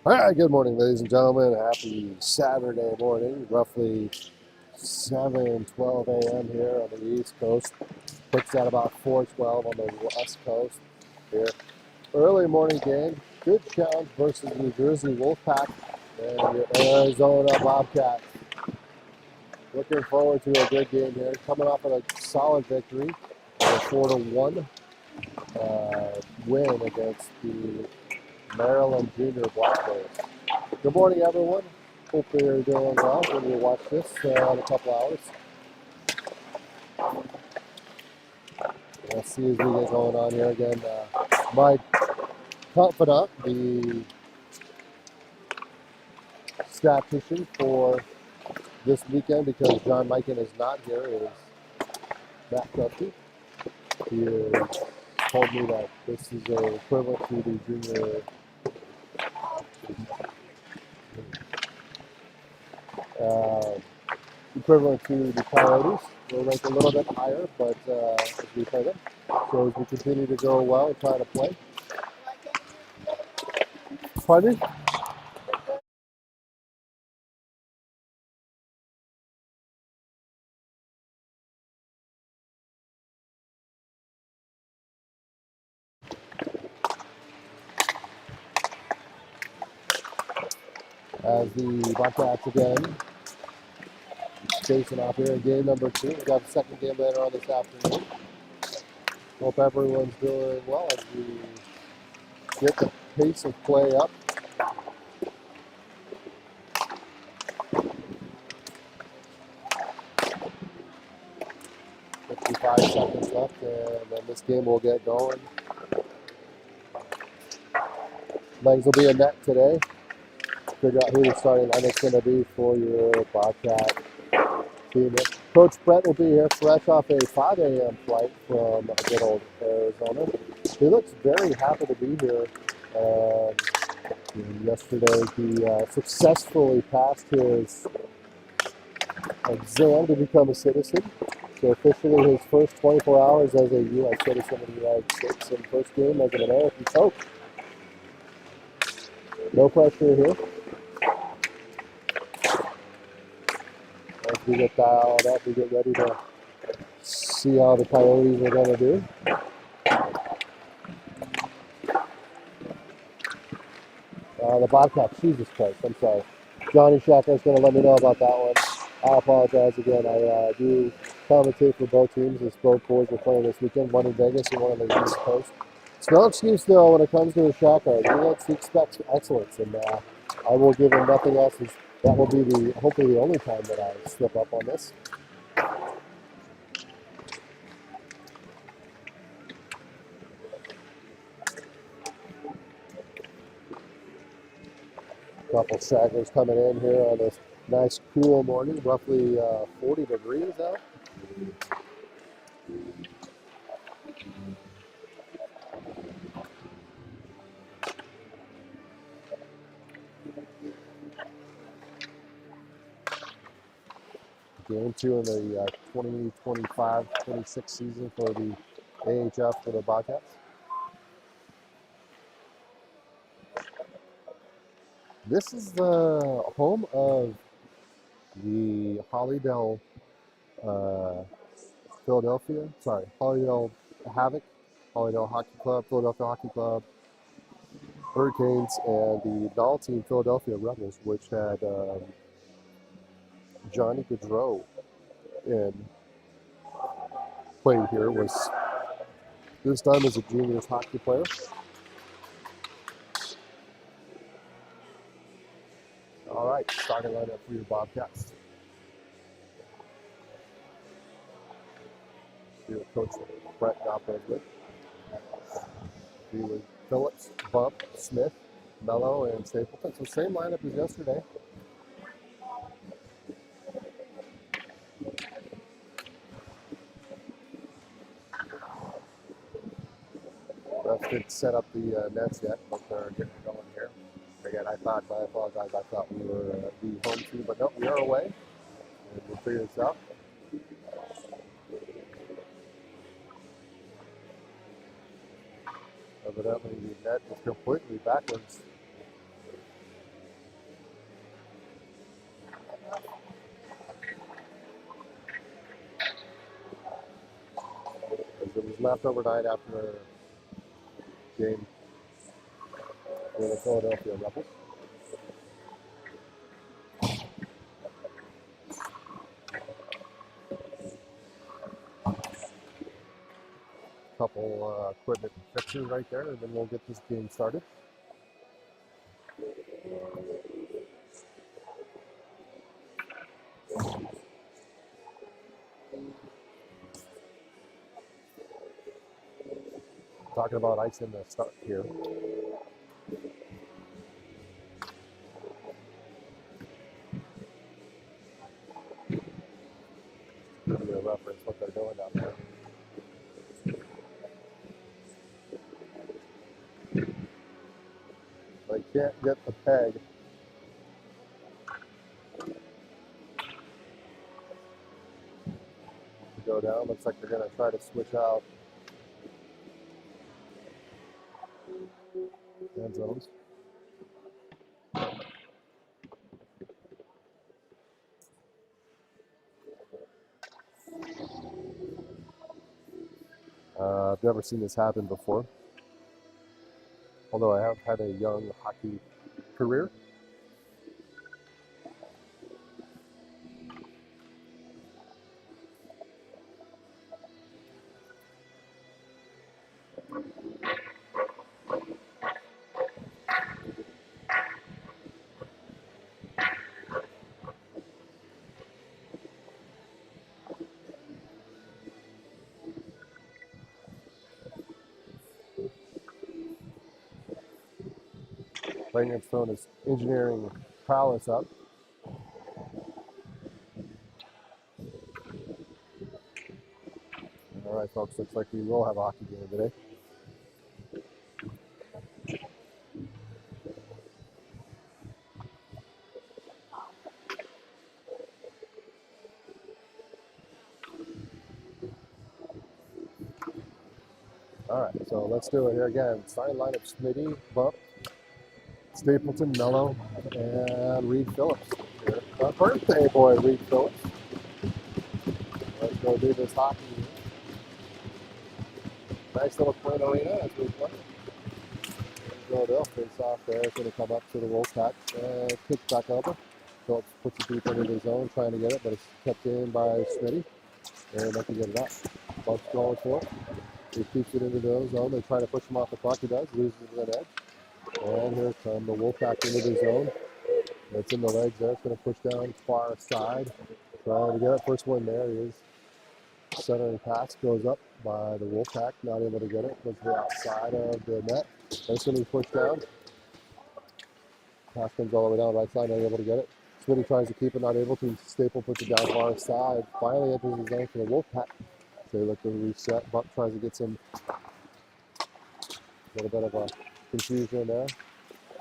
All right, good morning, ladies and gentlemen. Happy Saturday morning, roughly 7:12 a.m. here on the East Coast. Picks at about 4:12 on the West Coast here. Early morning game, good challenge versus New Jersey Wolfpack and your Arizona Bobcats. Looking forward to a good game here. Coming off of a solid victory, a 4-1 win against the Maryland Junior Black Bears. Good morning, everyone. Hope you're doing well when you watch this in a couple hours. Let's see as we get going on here again. My confidant, the statistician for this weekend, because John Mikan is not here, is Matt Krupke. He has told me that this is equivalent to the junior uh, equivalent to the Coyotes. We're ranked a little bit higher, but as we play them. So as we continue to go well and try to play. Pardon me? As the Bobcats again facing off here in game number 2. We've got the second game later on this afternoon. Hope everyone's doing well as we get the pace of play up. .55 seconds left, and then this game will get going. Legs will be in net today. Figure out who the starting lineup's going to be for your Bobcat team. Coach Brett will be here fresh off a 5 a.m. flight from good old Arizona. He looks very happy to be here. Yesterday, he successfully passed his exam to become a citizen. So officially his first 24 hours as a U.S. citizen in the United States and first game as an American coach. No pressure here. As we get dialed up, we get ready to see how the Coyotes are going to do. The Bobcats, Jesus Christ, I'm sorry. Johnny Shacker is going to let me know about that one. I apologize again. I do commentate for both teams as both boys are playing this weekend, one in Vegas and one on the East Coast. It's no excuse, though, when it comes to a Shacker. He expects excellence, and I will give him nothing else. That will be hopefully the only time that I slip up on this. Couple stragglers coming in here on this nice cool morning, roughly 40 degrees out. Game 2 in the 2025-26 season for the AHF for the Bobcats. This is the home of the Hollydale Hollydale Havoc, Hollydale Hockey Club, Philadelphia Hockey Club, Hurricanes, and the Doll team, Philadelphia Rebels, which had Johnny Gaudreau played here, was this time as a juniors hockey player. All right, starting lineup for your Bobcats. See what Coach Brett got there with. He was Phillips, Bump, Smith, Mello, and Stapleton. So same lineup as yesterday. Refs didn't set up the nets yet, but they're getting going here. Again, I apologize, I thought we were the home team, but no, we are away. And we'll figure this out. Evidently, the net is completely backwards. It was left overnight after a game with the Philadelphia Rebels. Couple equipment fixes right there, and then we'll get this game started. Talking about ice in the start here. Give you a reference what they're doing down there. They can't get the peg. To go down. Looks like they're going to try to switch out end zones. I've never seen this happen before, although I have had a young hockey career. Langland's throwing his engineering prowess up. All right, folks, looks like we will have a hockey game today. All right, so let's do it here again. Starting lineup: Smitty, Bump, Stapleton, Mello, and Reed Phillips. Our birthday boy, Reed Phillips. Let's go do this hockey. Nice little clean arena as we play. They'll face off there. It's going to come up to the Wolfpack and kick back over. Phillips puts it deep into the zone, trying to get it, but it's kept in by Smitty. And they can get it up. Bump's going for it. He keeps it into the zone. They try to push him off the puck. He does. Loses that edge. And here comes the Wolfpack into the zone. It's in the legs there. It's going to push down far side. Trying to get it. First one there is centering pass goes up by the Wolfpack. Not able to get it. Goes to the outside of the net. It's going to be pushed down. Pass comes all the way down the right side. Not able to get it. Smitty tries to keep it. Not able to. Staple puts it down far side. Finally enters the zone for the Wolfpack. So they look to reset. Buck tries to get some little bit of a confusion there.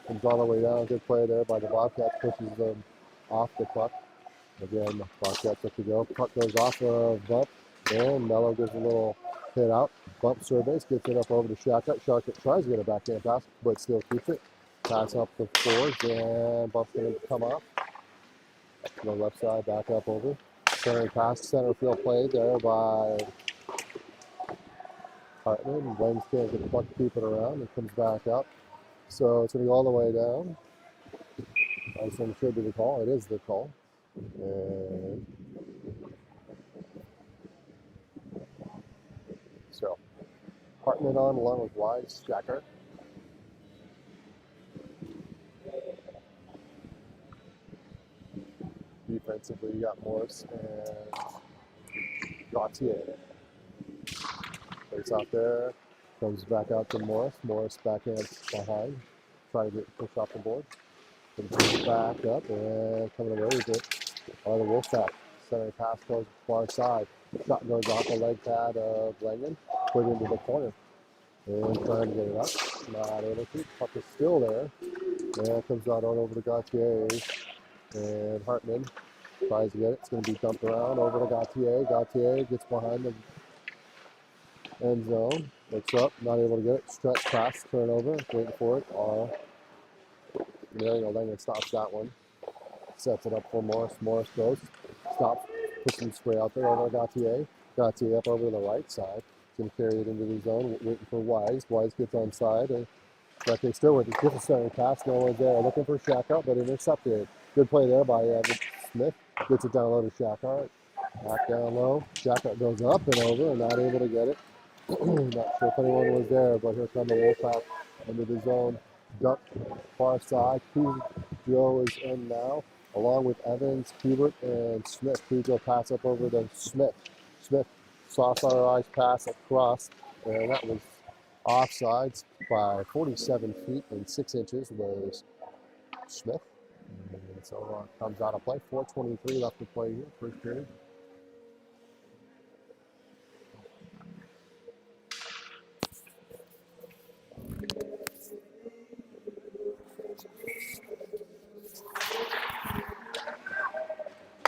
Comes all the way down. Good play there by the Bobcats. Pushes them off the puck. Again, the Bobcats up to go. Puck goes off of Bump. And Mello gives a little hit out. Bump surveys. Gets it up over to Shaka. Shaka tries to get a backhand pass, but still keeps it. Pass up the fours. And Bump's going to come off. To the left side. Back up over. Center pass. Center field play there by Hartman. Wayne's can't get the puck to keep it around. It comes back up. So it's going to go all the way down. I just think it should be the call. It is the call. And so Hartman on along with Wise, Jacker. Defensively, you got Morris and Gauthier. Face out there. Comes back out to Morris. Morris backhand behind. Trying to get pushed off the board. Comes back up and coming away with it are the Wolfpack. Center pass goes far side. Shot goes off the leg pad of Langan. Put into the corner. And trying to get it up. Not able to. Puck is still there. And comes out on over to Gauthier. And Hartman tries to get it. It's going to be dumped around over to Gauthier. Gauthier gets behind the end zone. Looks up, not able to get it. Stretch pass, turnover, waiting for it. Mario Langer stops that one. sets it up for Morris. Morris goes, stops, puts some spray out there over Gautier. Gautier up over the right side. He's going to carry it into the zone, waiting for Wise. Wise gets onside, and Gautier still with it. Gets a starting pass, no one's there. Looking for Shaka, but intercepted. Good play there by Evan Smith. Gets it down low to Shaka. Back down low. Shaka goes up and over and not able to get it. Not sure if anyone was there, but here come the Wolfpack into the zone. Dump far side. Cujo is in now, along with Evans, Hubert, and Smith. Cujo pass up over to Smith. Smith, soft on our eyes pass across, and that was offsides by 47 feet and 6 inches was Smith. And so comes out of play. 4:23 left to play here, first period.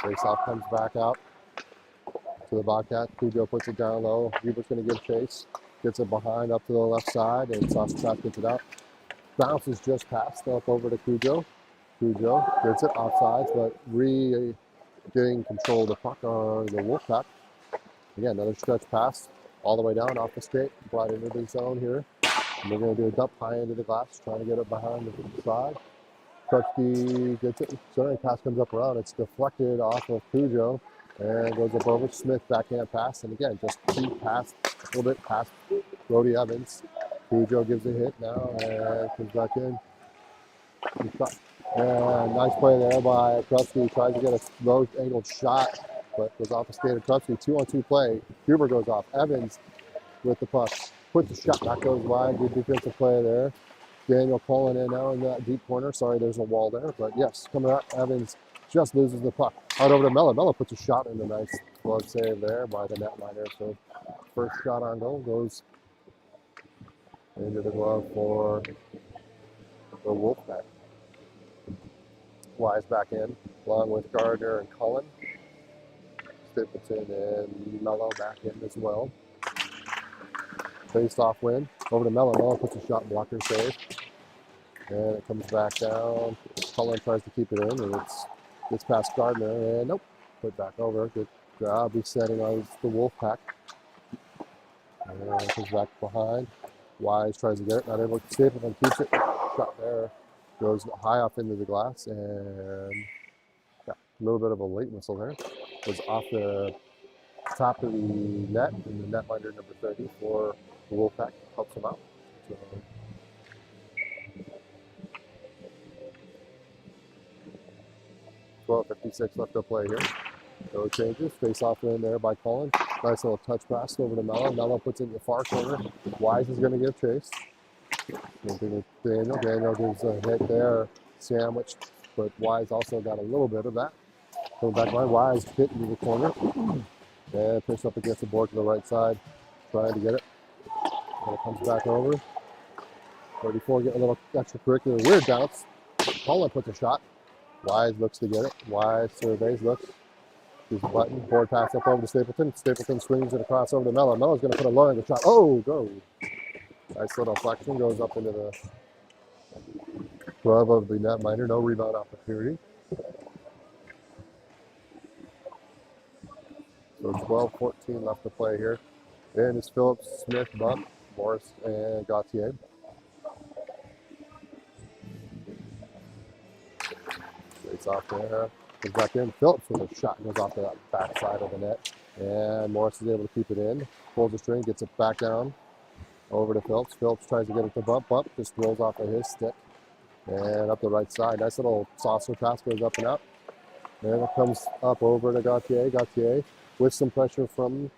Face-off comes back out to the Bobcat. Cujo puts it down low. Hubert's going to give chase. Gets it behind up to the left side, and Sauce gets it out. Bounces just past up over to Cujo. Cujo gets it offsides, but getting control of the puck on the Wolfpack. Again, another stretch pass all the way down off the skate, brought into the zone here. And we're going to do a dump high into the glass, trying to get it behind the side. Krupski gets it. Sorry, pass comes up around. It's deflected off of Cujo and goes up over Smith. Backhand pass, and again, just deep pass, a little bit past Brody Evans. Cujo gives a hit now and comes back in. And nice play there by Krupski. Tries to get a low angled shot, but goes off the skate of Krupski. 2-on-2 play. Huber goes off. Evans with the puck. Puts the shot. That goes wide. Good defensive play there. Daniel calling in now in that deep corner. Sorry, there's a wall there. But yes, coming up, Evans just loses the puck. Out over to Mello. Mello puts a shot in. A nice glove save there by the netminder. So first shot on goal goes into the glove for the Wolfpack. Wise back in, along with Gardner and Cullen. Stapleton and Mello back in as well. Face-off win. Over to Mello. Mello puts a shot, blocker save. And it comes back down. Cullen tries to keep it in, and gets past Gardner, and nope. Put back over. Good job resetting on the Wolfpack. And comes back behind. Wise tries to get it, not able to save it, and keeps it. Shot there. Goes high off into the glass, and yeah, a little bit of a late whistle there. Was off the top of the net, and the netminder number 30 for the Wolfpack helps him out. So, 12:56 left to play here. No changes. Face-off win there by Cullen. Nice little touch pass over to Mello. Mello puts it in the far corner. Wise is going to give chase. Daniel. Daniel gives a hit there, sandwiched, but Wise also got a little bit of that. Coming back by Wise, hit into the corner, and pushed up against the board to the right side, trying to get it. And it comes back over. 34 getting a little extracurricular weird bounce. Cullen puts a shot. Wise looks to get it. Wise surveys, looks. Gives a button. Board pass up over to Stapleton. Stapleton swings it across over to Mello. Mello's going to put a low angle shot. Oh, go. Nice little flexion, goes up into the glove of the netminder. No rebound opportunity. So 12:14 left to play here. And it's Phillips, Smith, Bump, Morris, and Gautier. It's off there. Goes back in. Phillips with a shot goes off the back side of the net. And Morris is able to keep it in. Pulls the string, gets it back down. Over to Phillips. Phillips tries to get it to Bump. Bump just rolls off of his stick. And up the right side. Nice little saucer pass, goes up and up. And it comes up over to Gautier. Gautier with some pressure from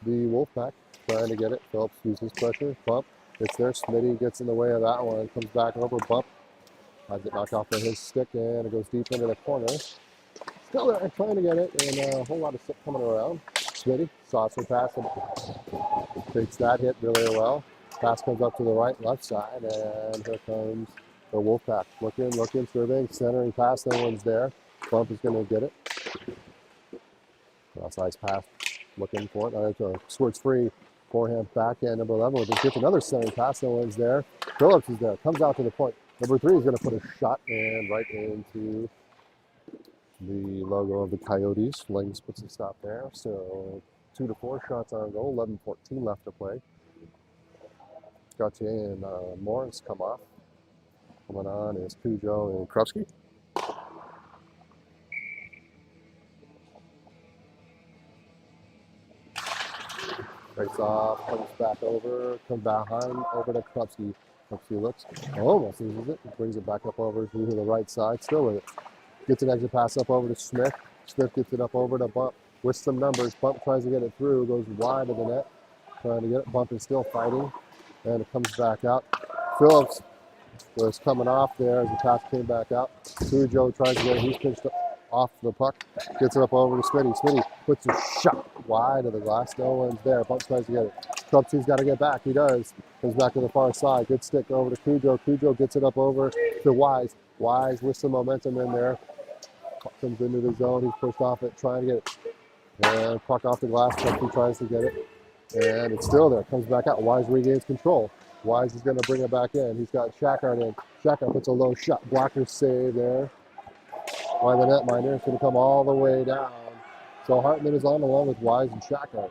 the Wolfpack. Trying to get it. Phillips uses pressure. Bump. It's there. Smitty gets in the way of that one. Comes back over. Bump. Has it knocked off of his stick. And it goes deep into the corner. Still there. Trying to get it. And a whole lot of stick coming around. Smitty. Saucer pass. And takes that hit really well. Pass comes up to the right, left side, and here comes the Wolfpack. Looking, surveying, centering pass. No one's there. Bump is going to get it. Cross-ice pass, looking for it. Squirts free. Forehand backhand, number 11. Just gets another centering pass. No one's there. Phillips is there. Comes out to the point. Number 3 is going to put a shot in right into The logo of the Coyotes. Lings puts a stop there. So 2 to 4 shots on goal. 11:14 left to play. Gauthier and Morris come off. Coming on is Cujo and Krupski. Breaks off, comes back over, comes behind, over to Krupski. Krupski looks, almost loses it, brings it back up over to the right side, still with it. Gets an exit pass up over to Smith. Smith gets it up over to Bump with some numbers. Bump tries to get it through, goes wide of the net, trying to get it. Bump is still fighting, and it comes back out. Phillips was coming off there as the pass came back out. Cujo tries to get it. He's pitched off the puck. Gets it up over to Smitty. Smitty puts a shot wide of the glass. No one's there. Bump tries to get it. Krupski's got to get back. He does. Comes back to the far side. Good stick over to Cujo. Cujo gets it up over to Wise. Wise with some momentum in there. Puck comes into the zone. He's pushed off it, trying to get it. And puck off the glass. Krupski tries to get it. And it's still there. Comes back out. Wise regains control. Wise is going to bring it back in. He's got Shackart in. Shackart puts a low shot. Blocker save there by the netminder. It's going to come all the way down. So Hartman is on along with Wise and Shackart.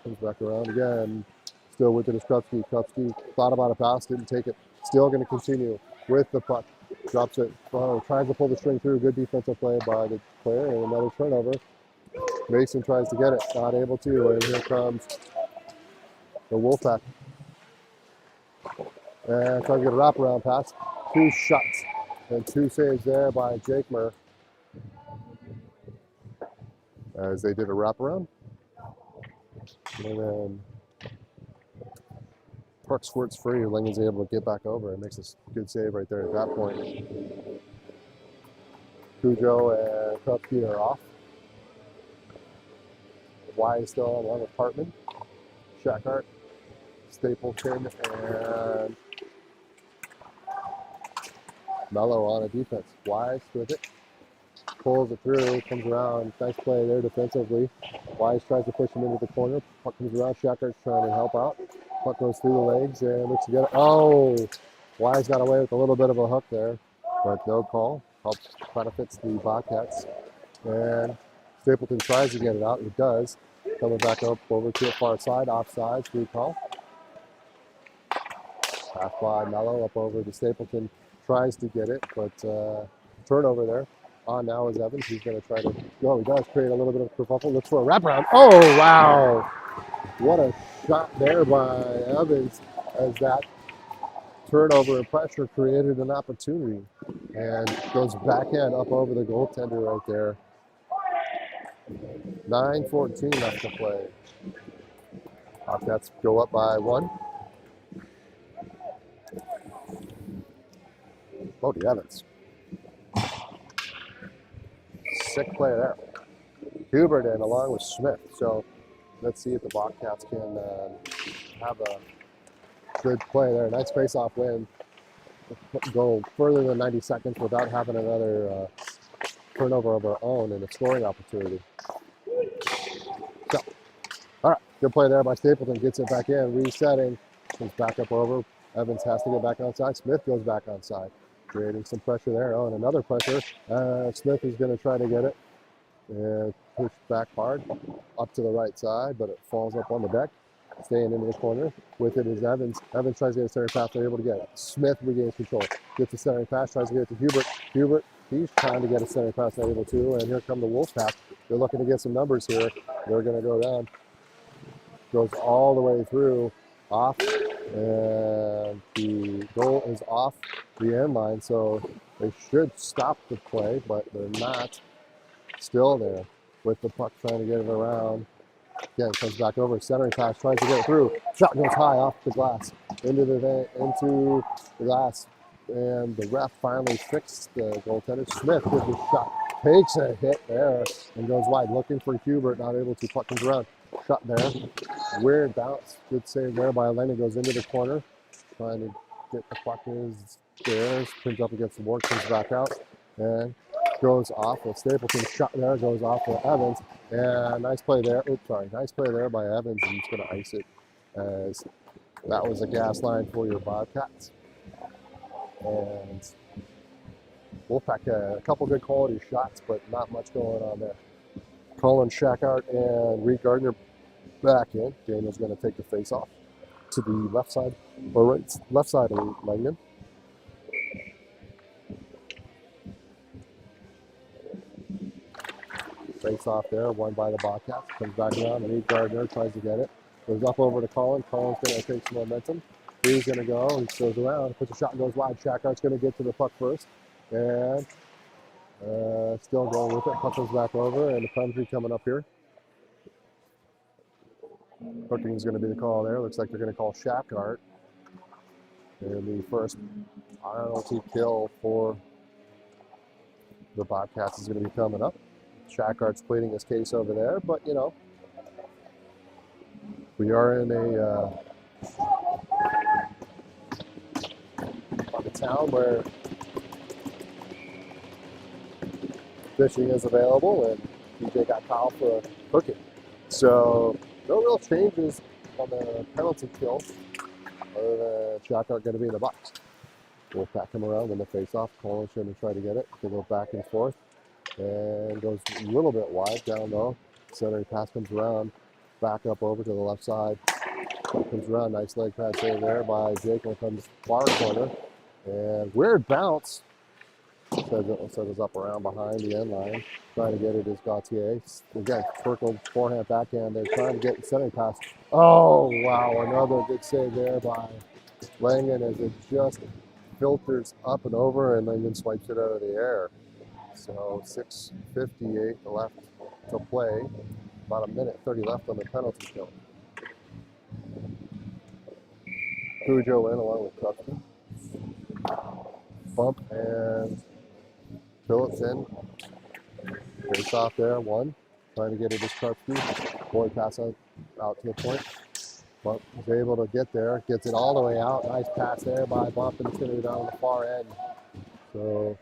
Comes back around again. Still with it is Krupski. Krupski thought about a pass, didn't take it. Still going to continue with the puck. Drops it. Tries to pull the string through. Good defensive play by the player. And another turnover. Mason tries to get it. Not able to. And here comes the Wolfpack. And trying to get a wraparound pass. 2 shots and 2 saves there by Jake Murr. As they did a wraparound. And then puck squirts free. Lincoln's able to get back over and makes a good save right there at that point. Cujo and Krupski are off. Wise still on along with Hartman. Shackart, Stapleton, and Mello on a defense. Wise with it. Pulls it through, comes around. Nice play there defensively. Wise tries to push him into the corner. Puck comes around. Shackart's trying to help out. Puck goes through the legs and looks to get it. Oh! Wise got away with a little bit of a hook there, but no call. Helps benefits the Bobcats. And Stapleton tries to get it out. He does. Coming back up over to the far side. Offside. Free call. Pass by Mello up over to Stapleton. Tries to get it, but turnover there. On now is Evans. He's going to try to go. He does create a little bit of kerfuffle. Looks for a wraparound. Oh, wow. What a shot there by Evans as that turnover and pressure created an opportunity. And goes backhand up over the goaltender right there. 9:14 left to play. Bobcats go up by 1. Bodie Evans. Sick play there. Hubert in along with Smith. So let's see if the Bobcats can have a good play there. Nice face-off win. Go further than 90 seconds without having another turnover of our own and a scoring opportunity. So, all right, good play there by Stapleton. Gets it back in, resetting. Comes back up over. Evans has to get back onside. Smith goes back onside. Creating some pressure there. Oh, and another pressure. Smith is going to try to get it. And push back hard up to the right side, but it falls up on the deck. Staying into the corner. With it is Evans. Evans tries to get a center pass. They're able to get it. Smith regains control. Gets the center pass. Tries to get it to Hubert. Hubert, he's trying to get a center pass. Not able to. And here come the Wolfpack. They're looking to get some numbers here. They're going to go down. Goes all the way through. Off. And the goal is off the end line. So they should stop the play, but they're not. Still there with the puck trying to get it around. Again, comes back over, centering pass, tries to get it through. Shot goes high off the glass, into the glass. And the ref finally fixed the goaltender. Smith with his shot, takes a hit there and goes wide. Looking for Hubert, not able to. Puck comes around. Shot there. Weird bounce. Good save there by Elena. Goes into the corner. Trying to get the puck is there. Pins up against the board, comes back out. And goes off with Stapleton. Shot there, goes off for Evans. And nice play there. Nice play there by Evans. And he's going to ice it as that was a gas line for your Bobcats. And Wolfpack a couple good quality shots, but not much going on there. Colin Shackart and Reed Gardner back in. Daniel's going to take the face off to the left side, or right, left side of Langdon. Face off there, won by the Bobcats. Comes back around. Reed Gardner tries to get it. Goes up over to Colin. Colin's going to take some momentum. He's going to go. He goes around, puts a shot and goes wide. Shackart's going to get to the puck first. And still going with it. Puck goes back over, and the penalty coming up here. Hooking is going to be the call there. Looks like they're going to call Shackart. And the first penalty kill for the Bobcats is going to be coming up. Shackart's pleading his case over there, but you know, we are in a town where fishing is available, and DJ got fouled for hooking. So no real changes on the penalty kill, other than Shackart going to be in the box. Wolfpack come around, win the face-off. Colin's going to try to get it. They go back and forth, and goes a little bit wide down low. Center pass comes around, back up over to the left side. Comes around, nice leg pad save there by Jake when it comes far corner. And weird bounce. Set us up around behind the end line. Trying to get it is Gauthier. Again, circled forehand, backhand. They're trying to get the center pass. Oh, wow. Another good save there by Langan as it just filters up and over, and Langan swipes it out of the air. So 6:58 left to play. About a minute 30 left on the penalty kill. Cujo in along with Crutchton. Bump and Phillips in. Face off there, one. Trying to get it to Krupski. Boyd pass out to the point. Bump is able to get there. Gets it all the way out. Nice pass there by Bump, and it's going to go down the far end. So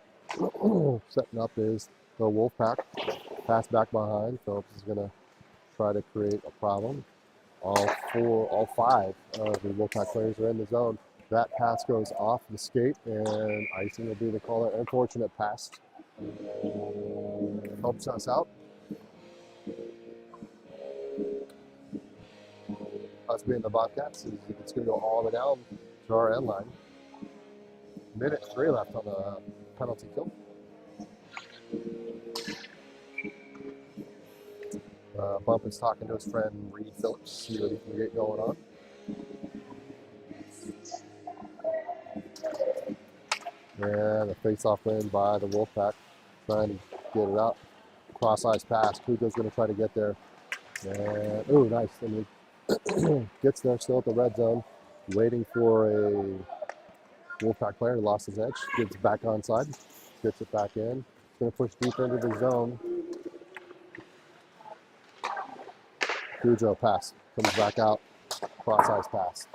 setting up is the Wolfpack. Pass back behind. Phillips is going to try to create a problem. All five of the Wolfpack players are in the zone. That pass goes off the skate, and icing will be the call. An unfortunate pass. Helps us out. Us being the Bobcats, it's going to go all the way down to our end line. Minute 3 left on the penalty kill. Bump is talking to his friend Reed Phillips, see what he can get going on. And a face-off win by the Wolfpack, trying to get it out. Cross-ice pass. Kujo's going to try to get there. And, ooh, nice. And he gets there still at the red zone, waiting for a Wolfpack player. Lost his edge. Gets back onside. Gets it back in. Going to push deep into the zone. Cujo pass. Comes back out. Cross-ice pass.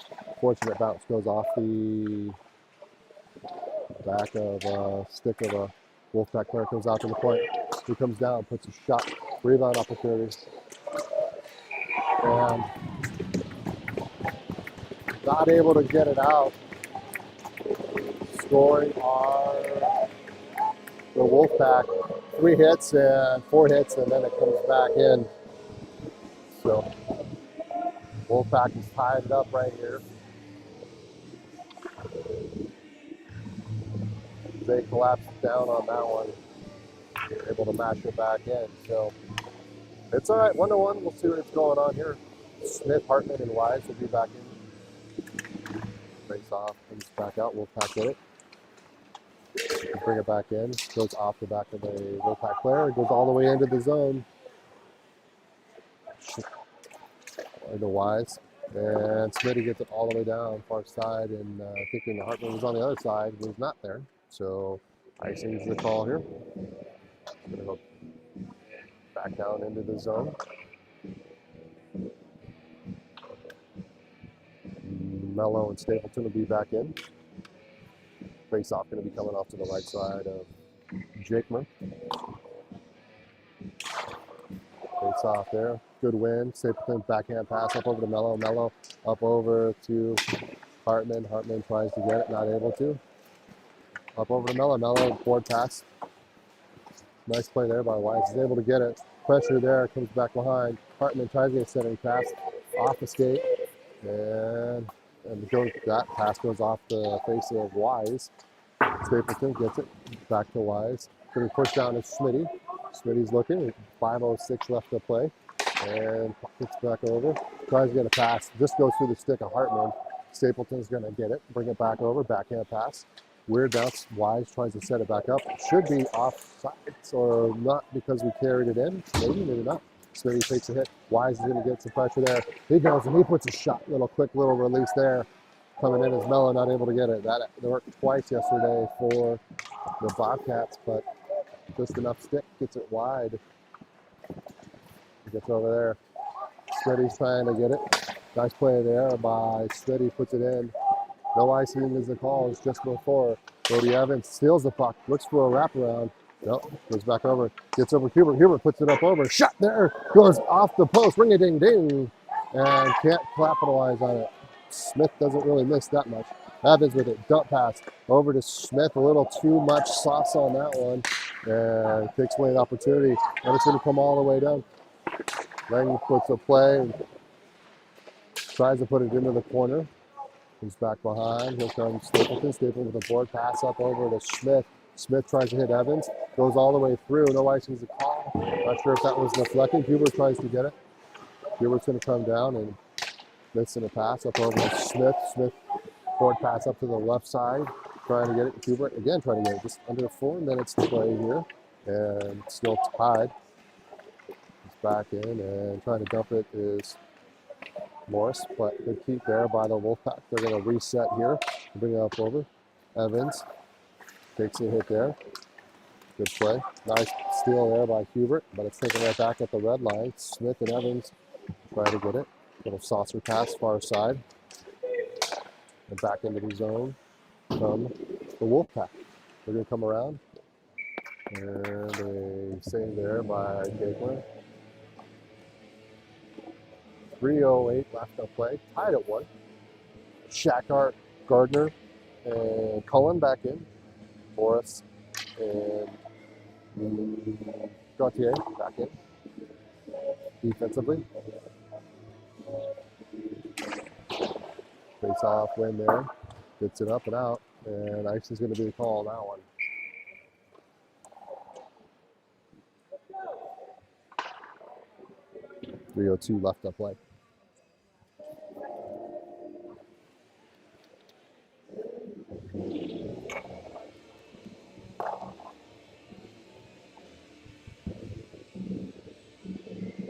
Fortunate bounce. Goes off the back of a stick of a Wolfpack player. Comes out to the point. He comes down, puts a shot. Rebound opportunity. And not able to get it out. Scoring are the Wolfpack. 3 hits and 4 hits, and then it comes back in. So Wolfpack is tied it up right here. They collapsed down on that one. Able to mash it back in. So it's all right, 1-1. We'll see what's going on here. Smith, Hartman, and Wise will be back in. Face off, comes back out. Wolfpack get it. Bring it back in. Goes off the back of the Wolfpack player. It goes all the way into the zone. Into Wise. And Smitty gets it all the way down far side, and thinking Hartman was on the other side, was not there. So icing's the call here. Going to go back down into the zone. Mello and Stapleton will be back in. Face off going to be coming off to the right side of Jakeman. Face off there. Good win. Stapleton backhand pass up over to Mello. Mello up over to Hartman. Hartman tries to get it, not able to. Up over to Mello. Mello, board pass. Nice play there by Wise. He's able to get it. Pressure there, comes back behind. Hartman tries to get a centering pass. Off the skate. And that pass goes off the face of Wise. Stapleton gets it. Back to Wise. Going to push down to Smitty. Smitty's looking. 5:06 left to play. And gets back over. Tries to get a pass. Just goes through the stick of Hartman. Stapleton's going to get it. Bring it back over. Backhand pass. Weird bounce. Wise tries to set it back up. It should be offside or not because we carried it in. Maybe, maybe not. Smitty takes a hit. Wise is going to get some pressure there. He goes and he puts a shot. Quick little release there. Coming in as Mello, not able to get it. That worked twice yesterday for the Bobcats, but just enough stick. Gets it wide. He gets over there. Smitty's trying to get it. Nice play there by Smitty. Puts it in. No icing is the call. It's just before. Brody Evans steals the puck. Looks for a wraparound. Nope. Goes back over. Gets over Hubert. Hubert puts it up over. Shot there. Goes off the post. Ring a ding ding. And can't capitalize on it. Smith doesn't really miss that much. Evans with it. Dump pass. Over to Smith. A little too much sauce on that one. And takes away the opportunity. And it's going to come all the way down. Lang puts a play. Tries to put it into the corner. Comes back behind. Here comes Stapleton. Stapleton with a board pass up over to Smith. Smith tries to hit Evans. Goes all the way through. No icing's a call. Not sure if that was deflected. Hubert tries to get it. Hubert's going to come down and missing a pass up over to Smith. Smith board pass up to the left side. Trying to get it. Hubert again trying to get it. Just under 4 minutes to play here. And still tied. He's back in and trying to dump it is Morris, but good keep there by the Wolfpack. They're going to reset here. Bring it up over. Evans takes a hit there. Good play. Nice steal there by Hubert, but it's taken right back at the red line. Smith and Evans try to get it. Little saucer pass far side. And back into the zone from the Wolfpack. They're going to come around. And a save there by Gagler. 3:08 left to play. Tied at 1. Shackhart, Gardner, and Cullen back in. Morris and Gauthier back in. Defensively. Face off win there. Gets it up and out. And ice is going to be the call on that one. .302 left to play.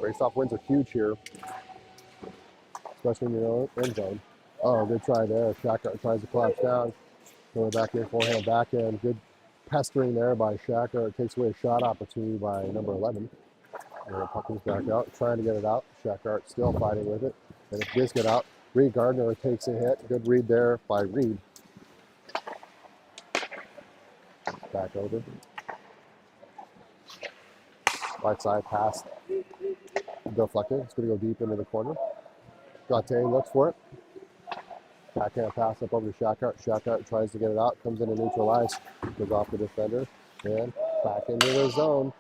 Face-off wins are huge here, especially in your end zone. Oh, good try there. Shacker tries to collapse down. Going back in, forehand, back in. Good pestering there by Shacker. It takes away a shot opportunity by number 11. And the puck comes back out, trying to get it out. Shacker still fighting with it. And it does get out. Reed Gardner takes a hit. Good read there by Reed. Back over. Right side pass. Deflected. It's going to go deep into the corner. Gauthier looks for it. Backhand pass up over to Shackhart. Shackhart tries to get it out. Comes in to neutralize. Goes off the defender. And back into the zone.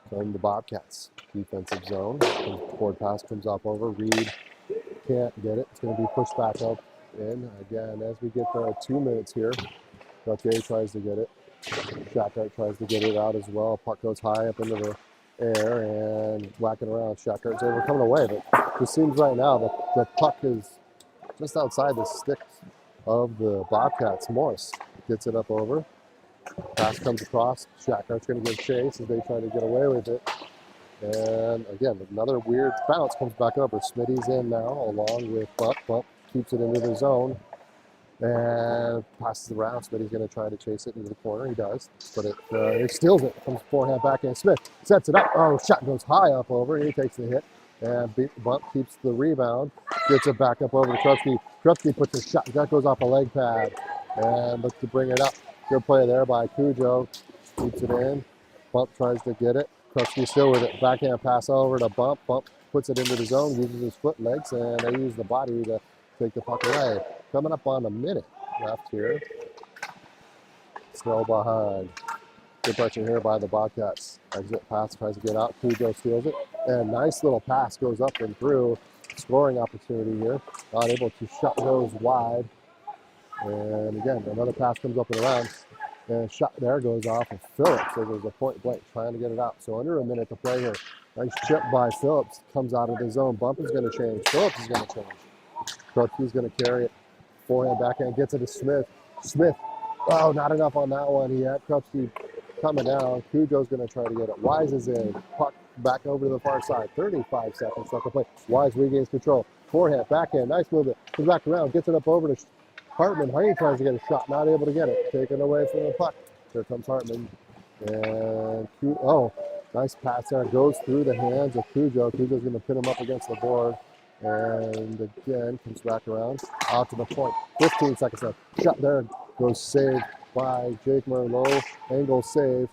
From the Bobcats. Defensive zone. Forward pass comes up over. Reed can't get it. It's going to be pushed back up in. Again, as we get 2 minutes here, Gauthier tries to get it. Shackhart tries to get it out as well. Puck goes high up into the air and whacking around. Shackhart's able to come away, but it seems right now that the puck is just outside the sticks of the Bobcats. Morris gets it up over. Pass comes across. Shackhart's going to give chase as they try to get away with it. And again, another weird bounce comes back over. Smitty's in now along with Bump. Bump keeps it into the zone. And passes around. Smitty's going to try to chase it into the corner. He does. But he steals it. Comes forehand backhand. Smith sets it up. Oh, shot goes high up over. He takes the hit. And Bump keeps the rebound. Gets it back up over to Krupski. Krupski puts a shot. That goes off a leg pad. And looks to bring it up. Good play there by Cujo. Keeps it in. Bump tries to get it. Krupski still with it. Backhand pass over to Bump. Bump puts it into the zone. Uses his foot legs. And they use the body to take the puck away. Coming up on a minute left here. Still behind. Good pressure here by the Bobcats. Exit pass tries to get out. Cujo steals it. And nice little pass goes up and through. Scoring opportunity here. Not able to shut those wide. And again, another pass comes up and around. And shot there goes off of Phillips. So there's a point blank trying to get it out. So under a minute to play here. Nice chip by Phillips. Comes out of the zone. Bump is going to change. Phillips is going to change. Krupke's going to carry it. Forehand, backhand, gets it to Smith. Smith, oh, not enough on that one. He had Krupke coming down. Cujo's going to try to get it. Wise is in. Puck back over to the far side. 35 seconds left to play. Wise regains control. Forehand, backhand, nice movement. Comes back around, gets it up over to Hartman. Hartman tries to get a shot, not able to get it. Taken away from the puck. Here comes Hartman. And, nice pass there. Goes through the hands of Cujo. Cujo's going to pin him up against the board. And again, comes back around, out to the point. 15 seconds left. Shot there, goes saved by Jake Murray. Low angle save.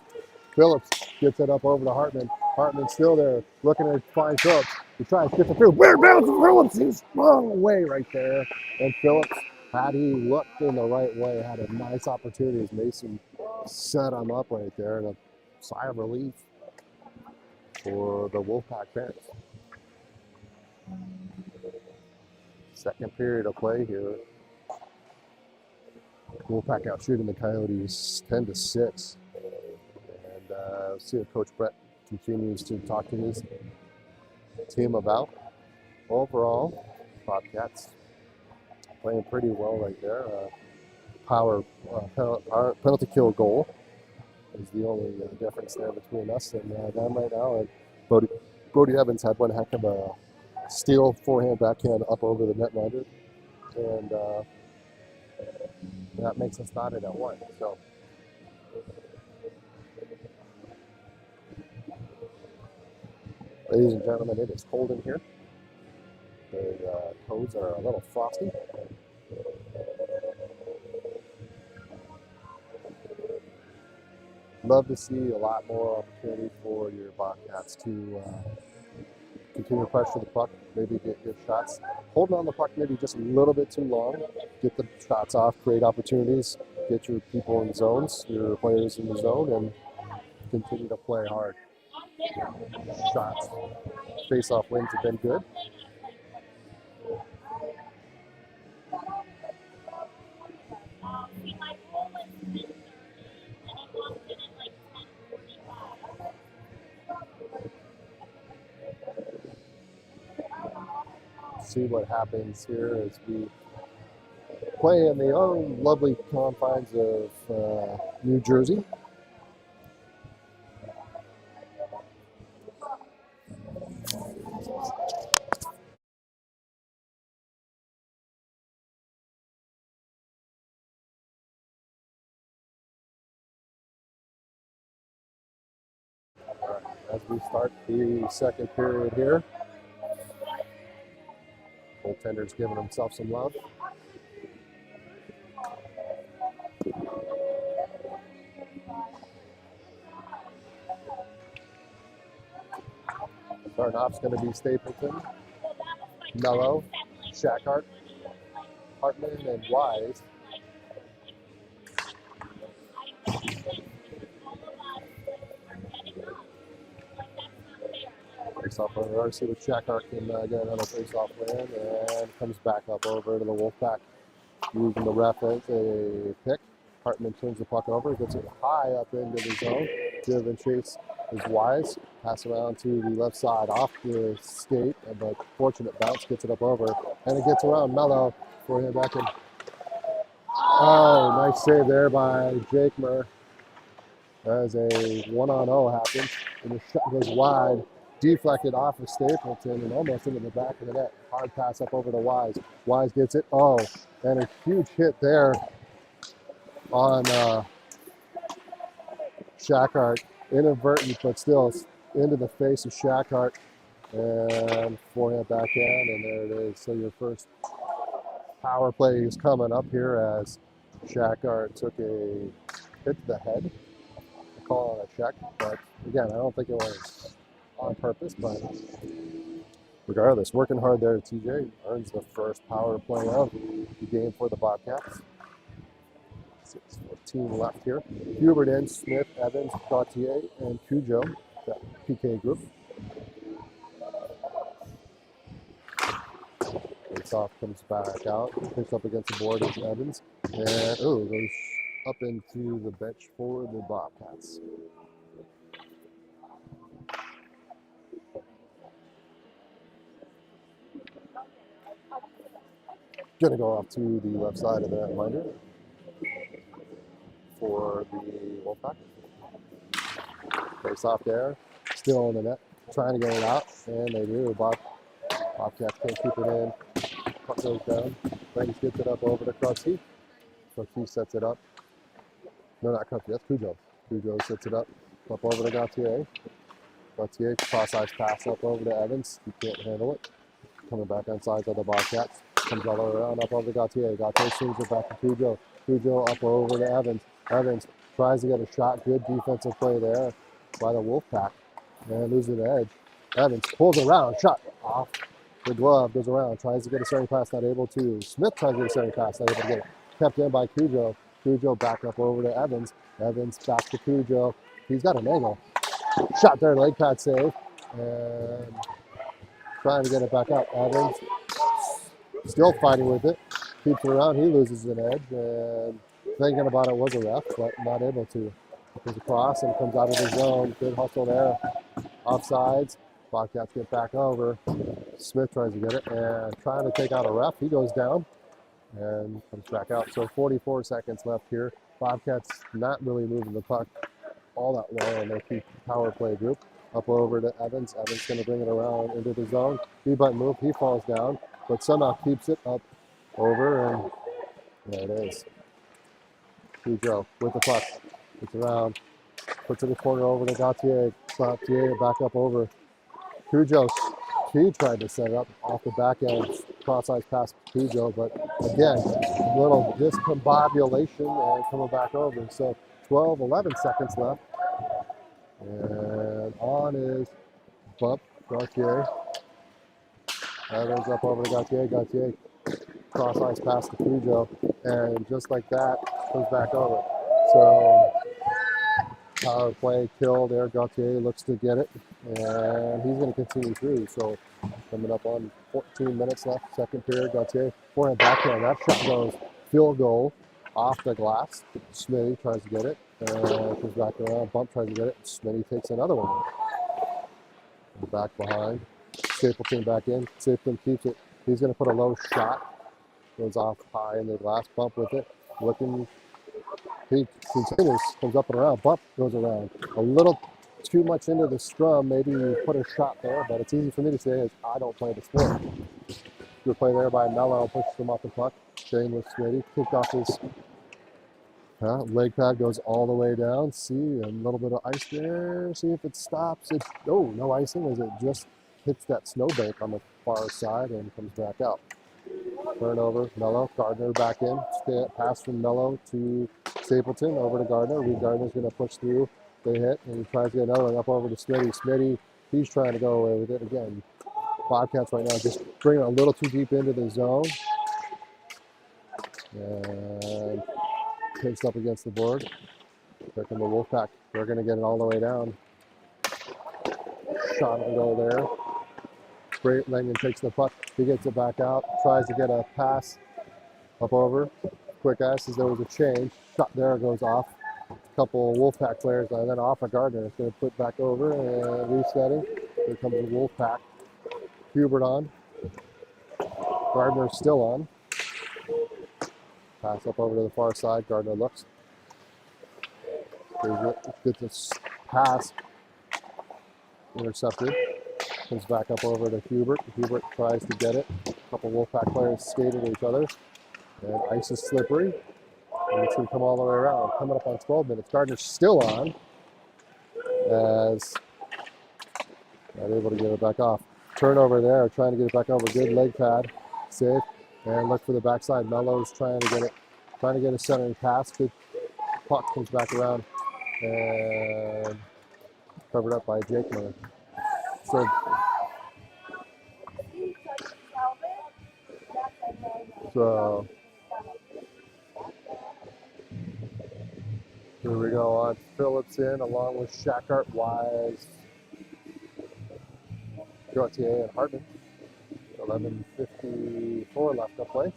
Phillips gets it up over to Hartman. Hartman still there, looking to find Phillips. He tries to get the field. Where bounces Phillips? He's sprung away right there. And Phillips, had he looked in the right way, had a nice opportunity as Mason set him up right there. And a sigh of relief for the Wolfpack fans. Second period of play here. Wolfpack out shooting the Coyotes 10-6. And see what Coach Brett continues to talk to his team about. Overall, Bobcats playing pretty well right there. Penalty kill goal is the only difference there between us and them right now. And Bodie Evans had one heck of a steal, forehand, backhand up over the netminder, and that makes us knotted at one. So, ladies and gentlemen, it is cold in here. The toes are a little frosty. Love to see a lot more opportunity for your Bobcats to continue to pressure the puck, maybe get good shots. Holding on the puck maybe just a little bit too long. Get the shots off, create opportunities, get your people in zones, your players in the zone, and continue to play hard. Shots, face-off wins have been good. See what happens here as we play in the lovely confines of New Jersey. As we start the second period here, goaltender's giving himself some love. Starting off's going to be Stapleton, Mello, Shackhart, Hartman, and Wise. Face-off on RC with Shackhart can get another face-off win and comes back up over to the Wolfpack. Using the ref as a pick. Hartman turns the puck over, gets it high up into the zone. Give and chase is Wise. Pass around to the left side off the skate, but fortunate bounce gets it up over, and it gets around Mello for him back in. Oh, nice save there by Jake Murray. As a 1-on-0 happens, and the shot goes wide, deflected off of Stapleton and almost into the back of the net. Hard pass up over to Wise. Wise gets it. Oh, and a huge hit there on Shackhart. Inadvertent, but still into the face of Shackhart. And forehand backhand, and there it is. So your first power play is coming up here as Shackhart took a hit to the head. Call on a check, but again, I don't think it was on purpose, but regardless, working hard there. TJ earns the first power play of the game for the Bobcats. 6:14 14 left here. Hubert in, Smith, Evans, Gautier, and Cujo, that PK group. Face off, comes back out, picks up against the board is Evans, and goes up into the bench for the Bobcats. Gonna go off to the left side of the netminder for the Wolfpack. Face off there, still in the net, trying to get it out, and they do. Bobcats can't keep it in. Puck goes down. Banks gets it up over to Krusty. Krusty sets it up. No, not Krusty, that's Cujo. Cujo sets it up over to Gautier. Gautier, cross-ice pass up over to Evans. He can't handle it. Coming back on sides of the Bobcats. Comes all the way around up over to Gautier. Gautier swings it back to Cujo. Cujo up over to Evans. Evans tries to get a shot. Good defensive play there by the Wolfpack. And loses the edge. Evans pulls around. Shot off. The glove goes around. Tries to get a centering pass. Not able to. Smith tries to get a centering pass. Not able to get it. Kept in by Cujo. Cujo back up over to Evans. Evans back to Cujo. He's got an angle. Shot there. Leg pad save. And trying to get it back up. Evans still fighting with it. Keeps it around. He loses an edge. And thinking about it was a ref, but not able to. Goes across and comes out of the zone. Good hustle there. Offsides. Bobcats get back over. Smith tries to get it and trying to take out a ref. He goes down and comes back out. So 44 seconds left here. Bobcats not really moving the puck all that well in their key power play group. Up over to Evans. Evans going to bring it around into the zone. B-button move. He falls down, but somehow keeps it up over, and there it is. Cujo with the puck. It's around. Puts it in the corner over to Gautier. Gautier back up over. Cujo, he tried to set it up off the back end. Cross-ice pass to Cujo, but again, little discombobulation and coming back over. So 12, 11 seconds left. And on is bump, Gautier. Evans up over to Gautier. Gautier, cross-ice pass to Cujo. And just like that, comes back over. So power play kill there. Gautier looks to get it. And he's going to continue through. So coming up on 14 minutes left, second period. Gautier, forehand backhand. That shot goes field goal off the glass. Smitty tries to get it. Comes back around. Bump tries to get it. Smitty takes another one. Back behind. Stapleton back in. Stapleton keeps it. He's going to put a low shot. Goes off high in the glass. Bump with it. Looking. He continues. Comes up and around. Bump goes around. A little too much into the scrum. Maybe you put a shot there, but it's easy for me to say is I don't play the sport. Good play there by Mello. Pushes him off the puck. Staying with Smitty. Kicked off his leg pad, goes all the way down. See, a little bit of ice there. See if it stops. No icing as it just hits that snowbank on the far side and comes back out. Turnover, Mello. Gardner back in. Pass from Mello to Stapleton, over to Gardner. Gardner's going to push through. They hit, and he tries to get another one up over to Smitty. Smitty, he's trying to go away with it again. Bobcats right now just bringing it a little too deep into the zone. And picks up against the board. Here come the Wolfpack. They're going to get it all the way down. Shot on goal there. Great Langan takes the puck. He gets it back out. Tries to get a pass up over. Quick asses. There was a change. Shot there goes off. A couple Wolfpack players and then off of Gardner. It's going to put back over and resetting. Here comes the Wolfpack. Hubert on. Gardner still on. Pass up over to the far side. Gardner looks. Gets a pass. Intercepted. Comes back up over to Hubert. Hubert tries to get it. A couple Wolfpack players skating to each other. And ice is slippery. And it's going to come all the way around. Coming up on 12 minutes. Gardner's still on. As not able to get it back off. Turnover there. Trying to get it back over. Good leg pad. Save. And look for the backside. Mello's trying to get it. Trying to get a centering pass. Good puck comes back around. And covered up by Jake Miller. So Here we go on Phillips in along with Shackart, Wise, Gauthier, and Hartman. 11:54 left to play.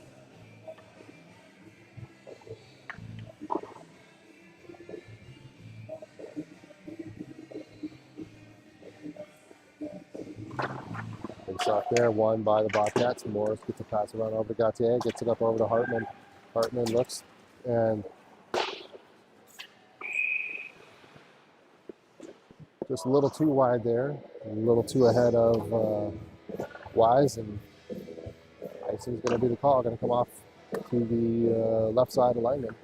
Face off there, won by the Bobcats. Morris gets a pass around over to Gauthier, gets it up over to Hartman. Hartman looks and just a little too wide there, a little too ahead of Wise, and icing's going to be the call. Going to come off to the left side of lineman.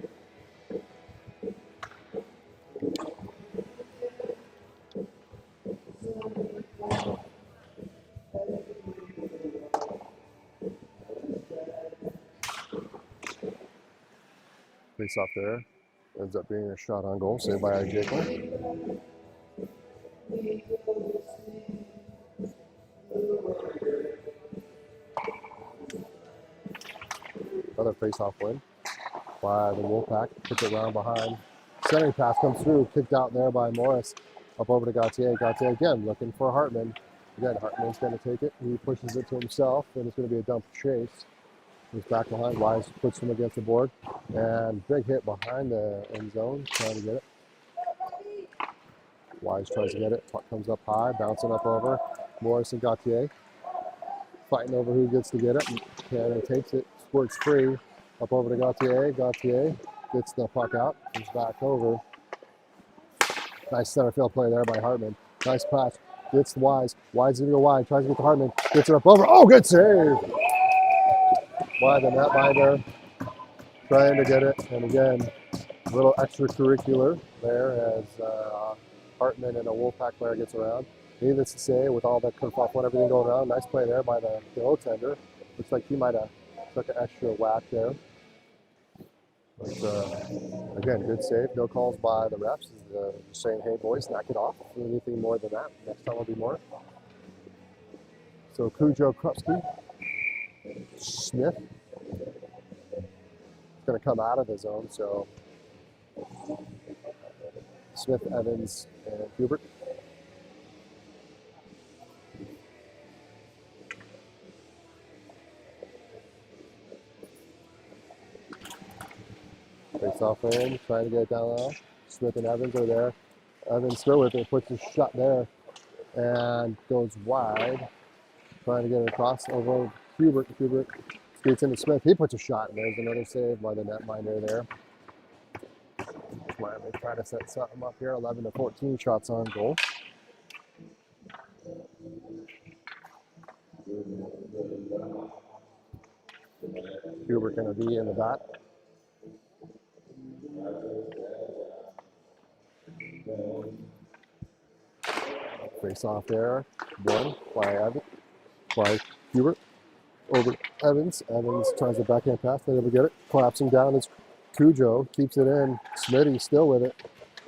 Face off there. Ends up being a shot on goal, saved by Jacob. Another face-off win by the Wolfpack. Puts it around behind. Centering pass comes through, kicked out there by Morris. Up over to Gauthier. Gauthier again looking for Hartman. Again, Hartman's going to take it. He pushes it to himself, and it's going to be a dump chase. He's back behind. Wise puts him against the board. And big hit behind the end zone, trying to get it. Wise tries to get it. Puck comes up high, bouncing up over. Morris and Gauthier fighting over who gets to get it. Canada takes it, squirts free. Up over to Gauthier. Gauthier gets the puck out, comes back over. Nice center field play there by Hartman. Nice pass. Gets Wise. Wise is going to go wide. Tries to get to Hartman. Gets it up over. Oh, good save by the netminder. Trying to get it. And again, a little extracurricular there as Hartman and a Wolfpack player gets around. Needless to say, with all that kerfuffle and everything going around, nice play there by the goaltender. Looks like he might have took an extra whack there. But again, good save. No calls by the refs. Just saying, hey boys, knock it off. Anything more than that, next time will be more. So Cujo, Krupski, Smith. Going to come out of the zone, so Smith, Evans, and Hubert. Face off in, trying to get it down low. Smith and Evans are there. Evans still with it, puts his shot there and goes wide. Trying to get it across over Hubert. Hubert skates into Smith. He puts a shot, and there's another save by the netminder there. Miami trying to set something up here. 11-14 shots on goal. Hubert going to be in the bat. Face off there. One by Hubert. Over Evans. Evans tries the backhand pass. They never get it. Collapsing down is Cujo. Keeps it in. Smitty still with it.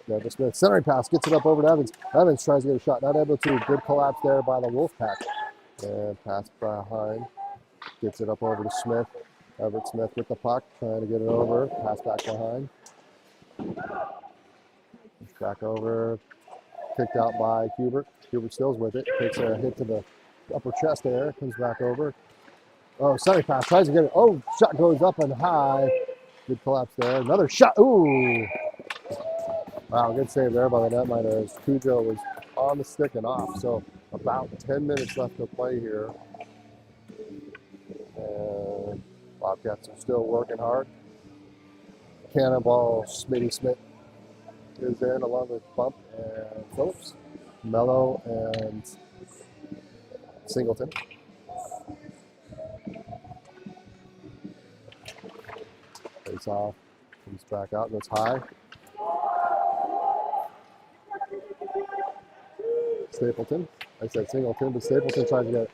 Never Smith. Centering pass. Gets it up over to Evans. Evans tries to get a shot. Not able to. Good collapse there by the Wolfpack. And pass behind. Gets it up over to Smith. Everett Smith with the puck. Trying to get it over. Pass back behind. Back over. Kicked out by Hubert. Hubert still's with it. Takes a hit to the upper chest there. Comes back over. Oh, centering pass. Tries to get it. Oh, shot goes up and high. Good collapse there. Another shot. Ooh. Wow, good save there by the netminder as Cujo was on the stick and off. So about 10 minutes left to play here. And Bobcats are still working hard. Cannonball, Smitty Smith is in along with Bump and Phillips, Mello and Singleton. Face off, comes back out, goes high. Stapleton, I said Singleton, but Stapleton tries to get it.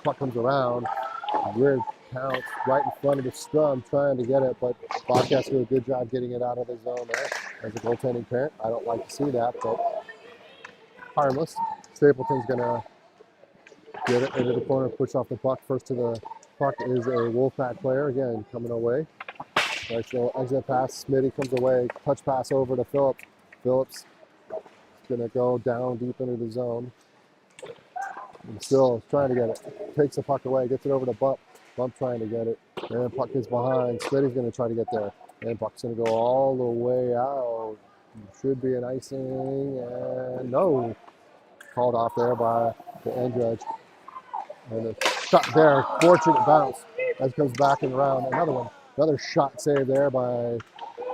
Puck comes around, weird pounce right in front of the scrum, trying to get it, but Bobcats do a good job getting it out of the zone there. As a goaltending parent, I don't like to see that, but harmless. Stapleton's gonna get it into the corner, push off the puck. First to the puck is a Wolfpack player, again, coming away. Nice little exit pass, Smitty comes away, touch pass over to Phillips. Phillips is going to go down deep into the zone. And still trying to get it. Takes the puck away, gets it over to Bump. Bump trying to get it. And puck is behind. Smitty's going to try to get there. And puck's going to go all the way out. Should be an icing. And no. Called off there by the end judge. And a shot there. Fortunate bounce. As comes back and around. Another one. Another shot saved there by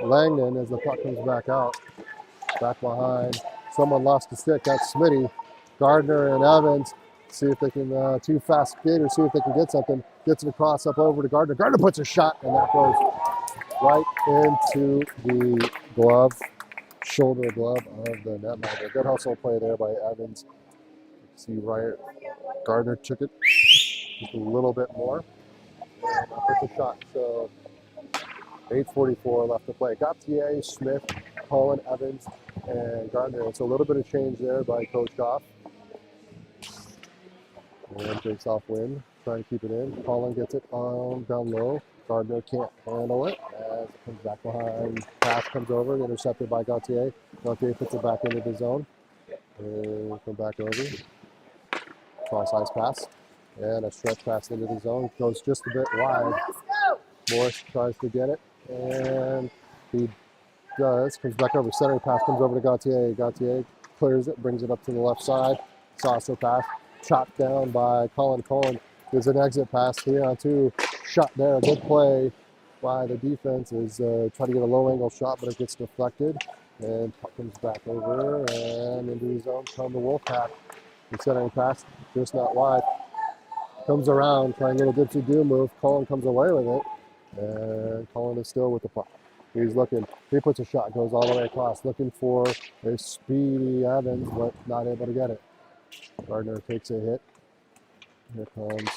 Langdon as the puck comes back out. Back behind. Someone lost the stick. That's Smitty. Gardner and Evans. See if they can, two fast skaters, see if they can get something. Gets it across up over to Gardner. Gardner puts a shot, and that goes right into the glove, shoulder glove of the netminder. Good hustle play there by Evans. See right, Gardner took it just a little bit more. And puts a shot. So 8:44 left to play. Gautier, Smith, Colin, Evans, and Gardner. It's a little bit of change there by Coach Goff. And takes off win, trying to keep it in. Colin gets it down low. Gardner can't handle it as it comes back behind. Pass comes over, intercepted by Gautier. Gautier puts it back into the zone. And come back over. Cross ice pass. And a stretch pass into the zone. Goes just a bit wide. Morris tries to get it. And he does. Comes back over. Center pass comes over to Gautier. Gautier clears it, brings it up to the left side. Saucer pass. Chopped down by Colin. Colin gives an exit pass, 3-on-2. Shot there, good play by the defense. Is trying to get a low angle shot, but it gets deflected. And puck comes back over and into the zone from the Wolfpack. The centering pass, just not wide. Comes around, trying a little dipsy-do move. Colin comes away with it. And Colin is still with the puck. He's looking, he puts a shot, goes all the way across, looking for a speedy Evans, but not able to get it. Gardner takes a hit. Here comes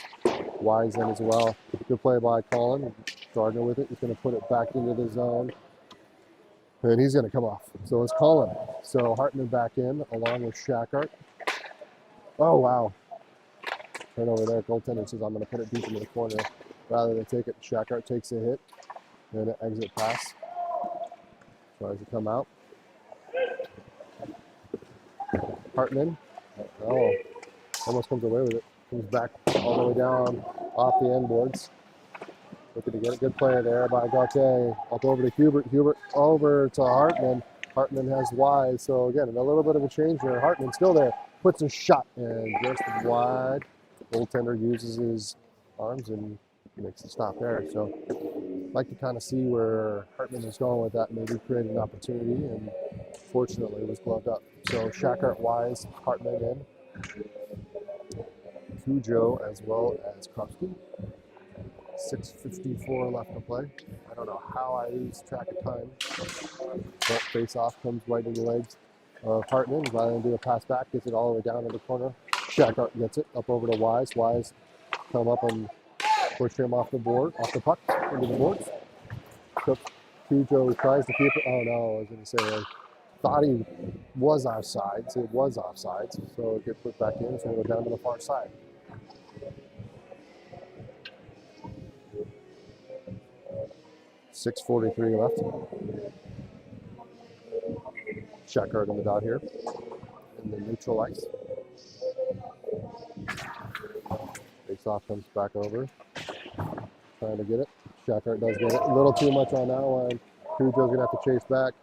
Wise in as well. Good play by Colin. Gardner with it. He's going to put it back into the zone. And he's going to come off. So it's Colin. So Hartman back in along with Shackart. Oh, wow. Right over there. Goaltender says, I'm going to put it deep into the corner. Rather than take it, Shackart takes a hit. And an exit pass. Tries to come out. Hartman. Oh, almost comes away with it. Comes back all the way down off the end boards. Looking to get a good play there by Gautier. Up over to Hubert. Hubert over to Hartman. Hartman has Wise. So again, a little bit of a change here. Hartman still there. Puts a shot and just wide. Goaltender uses his arms and makes a stop there. So I'd like to kind of see where Hartman is going with that. Maybe create an opportunity, and fortunately it was gloved up. So Shackart, Wise, Hartman in. Cujo as well as Krupski. 6:54 left to play. I don't know how I lose track of time. But face-off comes right in the legs of Hartman. Rather than do a pass back, gets it all the way down in the corner. Shackart gets it up over to Wise. Wise come up and push him off the board, off the puck, into the boards. Cujo tries to keep it. Oh no, I was going to say, I thought he was offside. So it was offside. So it gets put back in. So we'll go down to the far side. .643 left. Shackart in the dot here. In the neutral ice. Face-off comes back over. Trying to get it. Shackart does get it. A little too much on that one. Cujo's going to have to chase back.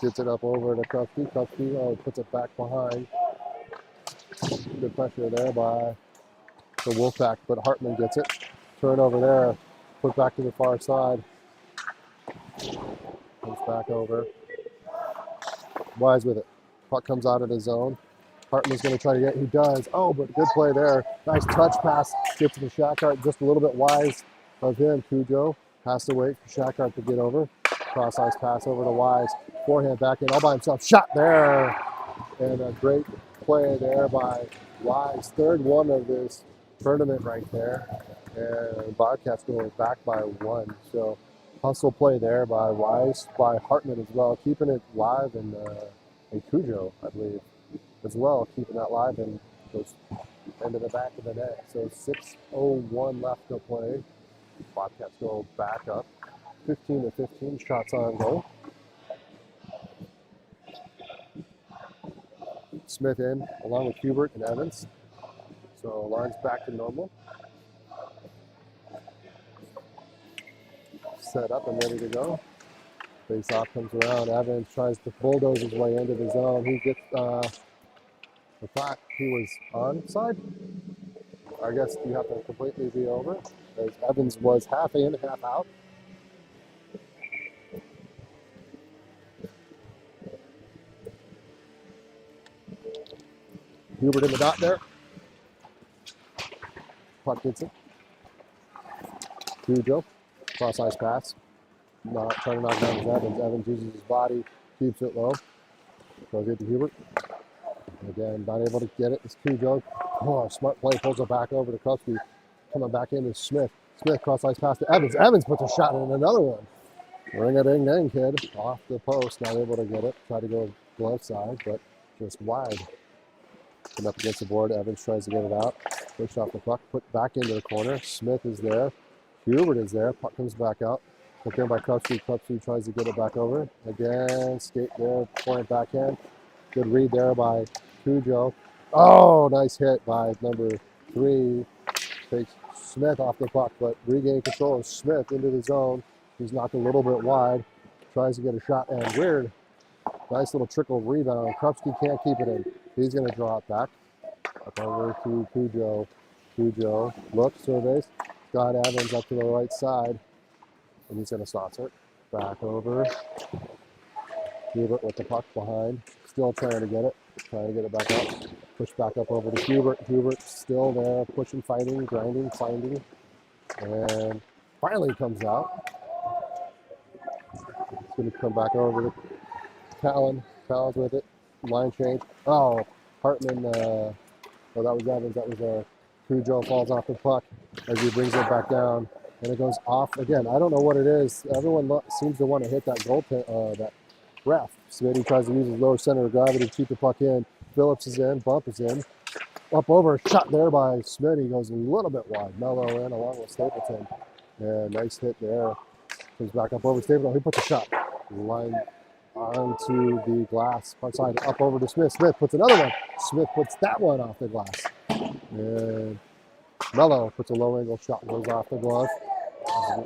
Gets it up over to Krupski. Krupski puts it back behind. Good pressure there by the Wolfpack, but Hartman gets it. Turnover there. Put back to the far side. Comes back over. Wise with it. Puck comes out of the zone. Hartman's going to try to get it. He does. Oh, but good play there. Nice touch pass. Gets to the Shackart. Just a little bit wise of him. Cujo has to wait for Shackart to get over. Cross ice pass over to Wise. Forehand back in all by himself. Shot there. And a great play there by Wise. Third one of this tournament right there. And Bobcats going back by one. So hustle play there by Wise, by Hartman as well. Keeping it live, and Cujo, I believe, as well. Keeping that live and goes into the back of the net. So 6:01 left to play. Bobcats go back up. 15-15 shots on goal. Smith in, along with Hubert and Evans. So line's back to normal. Set up and ready to go. Face off comes around. Evans tries to bulldoze his way into the zone. He gets the fact he was onside. I guess you have to completely be over, as Evans was half in, half out. Hubert in the dot there. Puck gets it. Cujo, cross ice pass. Not trying to knock down his Evans. Evans uses his body, keeps it low. Goes into Hubert. Again, not able to get it. It's Cujo. Oh, smart play, pulls it back over to Krupski. Coming back in is Smith. Smith cross ice pass to Evans. Evans puts a shot in another one. Ring a ding ding, kid. Off the post, not able to get it. Try to go glove side, but just wide. Come up against the board. Evans tries to get it out. Pushed off the puck, put back into the corner. Smith is there. Hubert is there. Puck comes back out. Put in by Krupski. Krupski tries to get it back over. Again, skate there, point backhand. Good read there by Cujo. Oh, nice hit by number 3. Takes Smith off the puck, but regain control of Smith into the zone. He's knocked a little bit wide. Tries to get a shot, and weird. Nice little trickle rebound. Krupski can't keep it in. He's going to draw it back. Up over to Cujo. Cujo looks, surveys. Got Evans up to the right side. And he's going to saucer it. Back over. Hubert with the puck behind. Still trying to get it. Trying to get it back up. Push back up over to Hubert. Hubert still there. Pushing, fighting, grinding, finding. And finally comes out. It's going to come back over to Talon. Talon's with it. Line change. Oh, Hartman. Oh, that was Evans. That was Cujo falls off the puck as he brings it back down. And it goes off again. I don't know what it is. Everyone seems to want to hit that goal, that ref. Smitty tries to use his lower center of gravity to keep the puck in. Phillips is in. Bump is in. Up over. Shot there by Smitty. Goes a little bit wide. Mello in along with Stapleton. And nice hit there. Comes back up over Stapleton. He puts a shot. Line onto the glass. Front side up over to Smith. Smith puts another one. Smith puts that one off the glass. And Mello puts a low angle shot. Goes off the glove.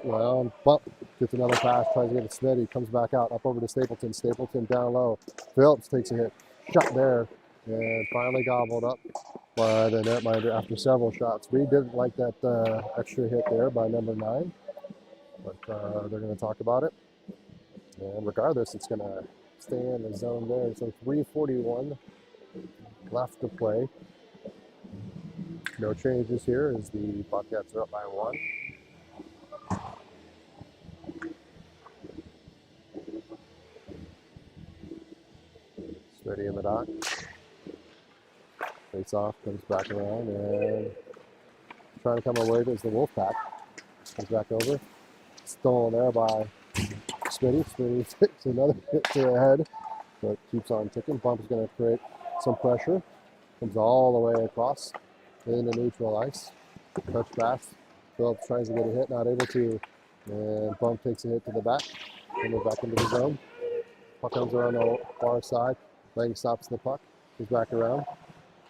Round, bump, gets another pass, tries to get it to Smitty, comes back out, up over to Stapleton. Stapleton down low. Phillips takes a hit. Shot there, and finally gobbled up by the netminder after several shots. We didn't like that extra hit there by number 9, but they're going to talk about it. And regardless, it's going to stay in the zone there. So 3:41 left to play. No changes here as the Bobcats are up by 1. Ready in the dot. Face off, comes back around, and trying to come away is the Wolfpack. Comes back over. Stolen there by Smitty. Smitty takes another hit to the head, but keeps on ticking. Bump is going to create some pressure. Comes all the way across into neutral ice. Touch pass. Phillips tries to get a hit, not able to. And Bump takes a hit to the back. Coming back into the zone. Puck comes around the far side. Lang stops the puck, goes back around.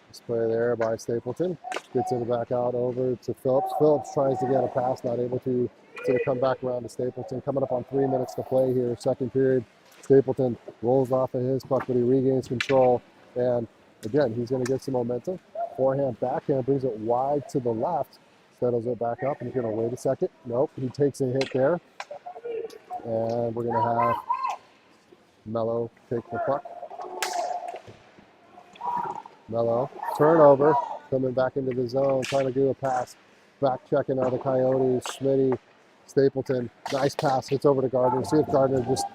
This play there by Stapleton. Gets it back out over to Phillips. Phillips tries to get a pass, not able to. It's going to come back around to Stapleton. Coming up on 3 minutes to play here, second period. Stapleton rolls off of his puck, but he regains control. And again, he's going to get some momentum. Forehand, backhand, brings it wide to the left. Settles it back up, and he's going to wait a second. Nope, he takes a hit there. And we're going to have Mello take the puck. Mello, turnover, coming back into the zone, trying to do a pass. Back checking out the Coyotes. Smitty, Stapleton, nice pass, hits over to Gardner. See if Gardner just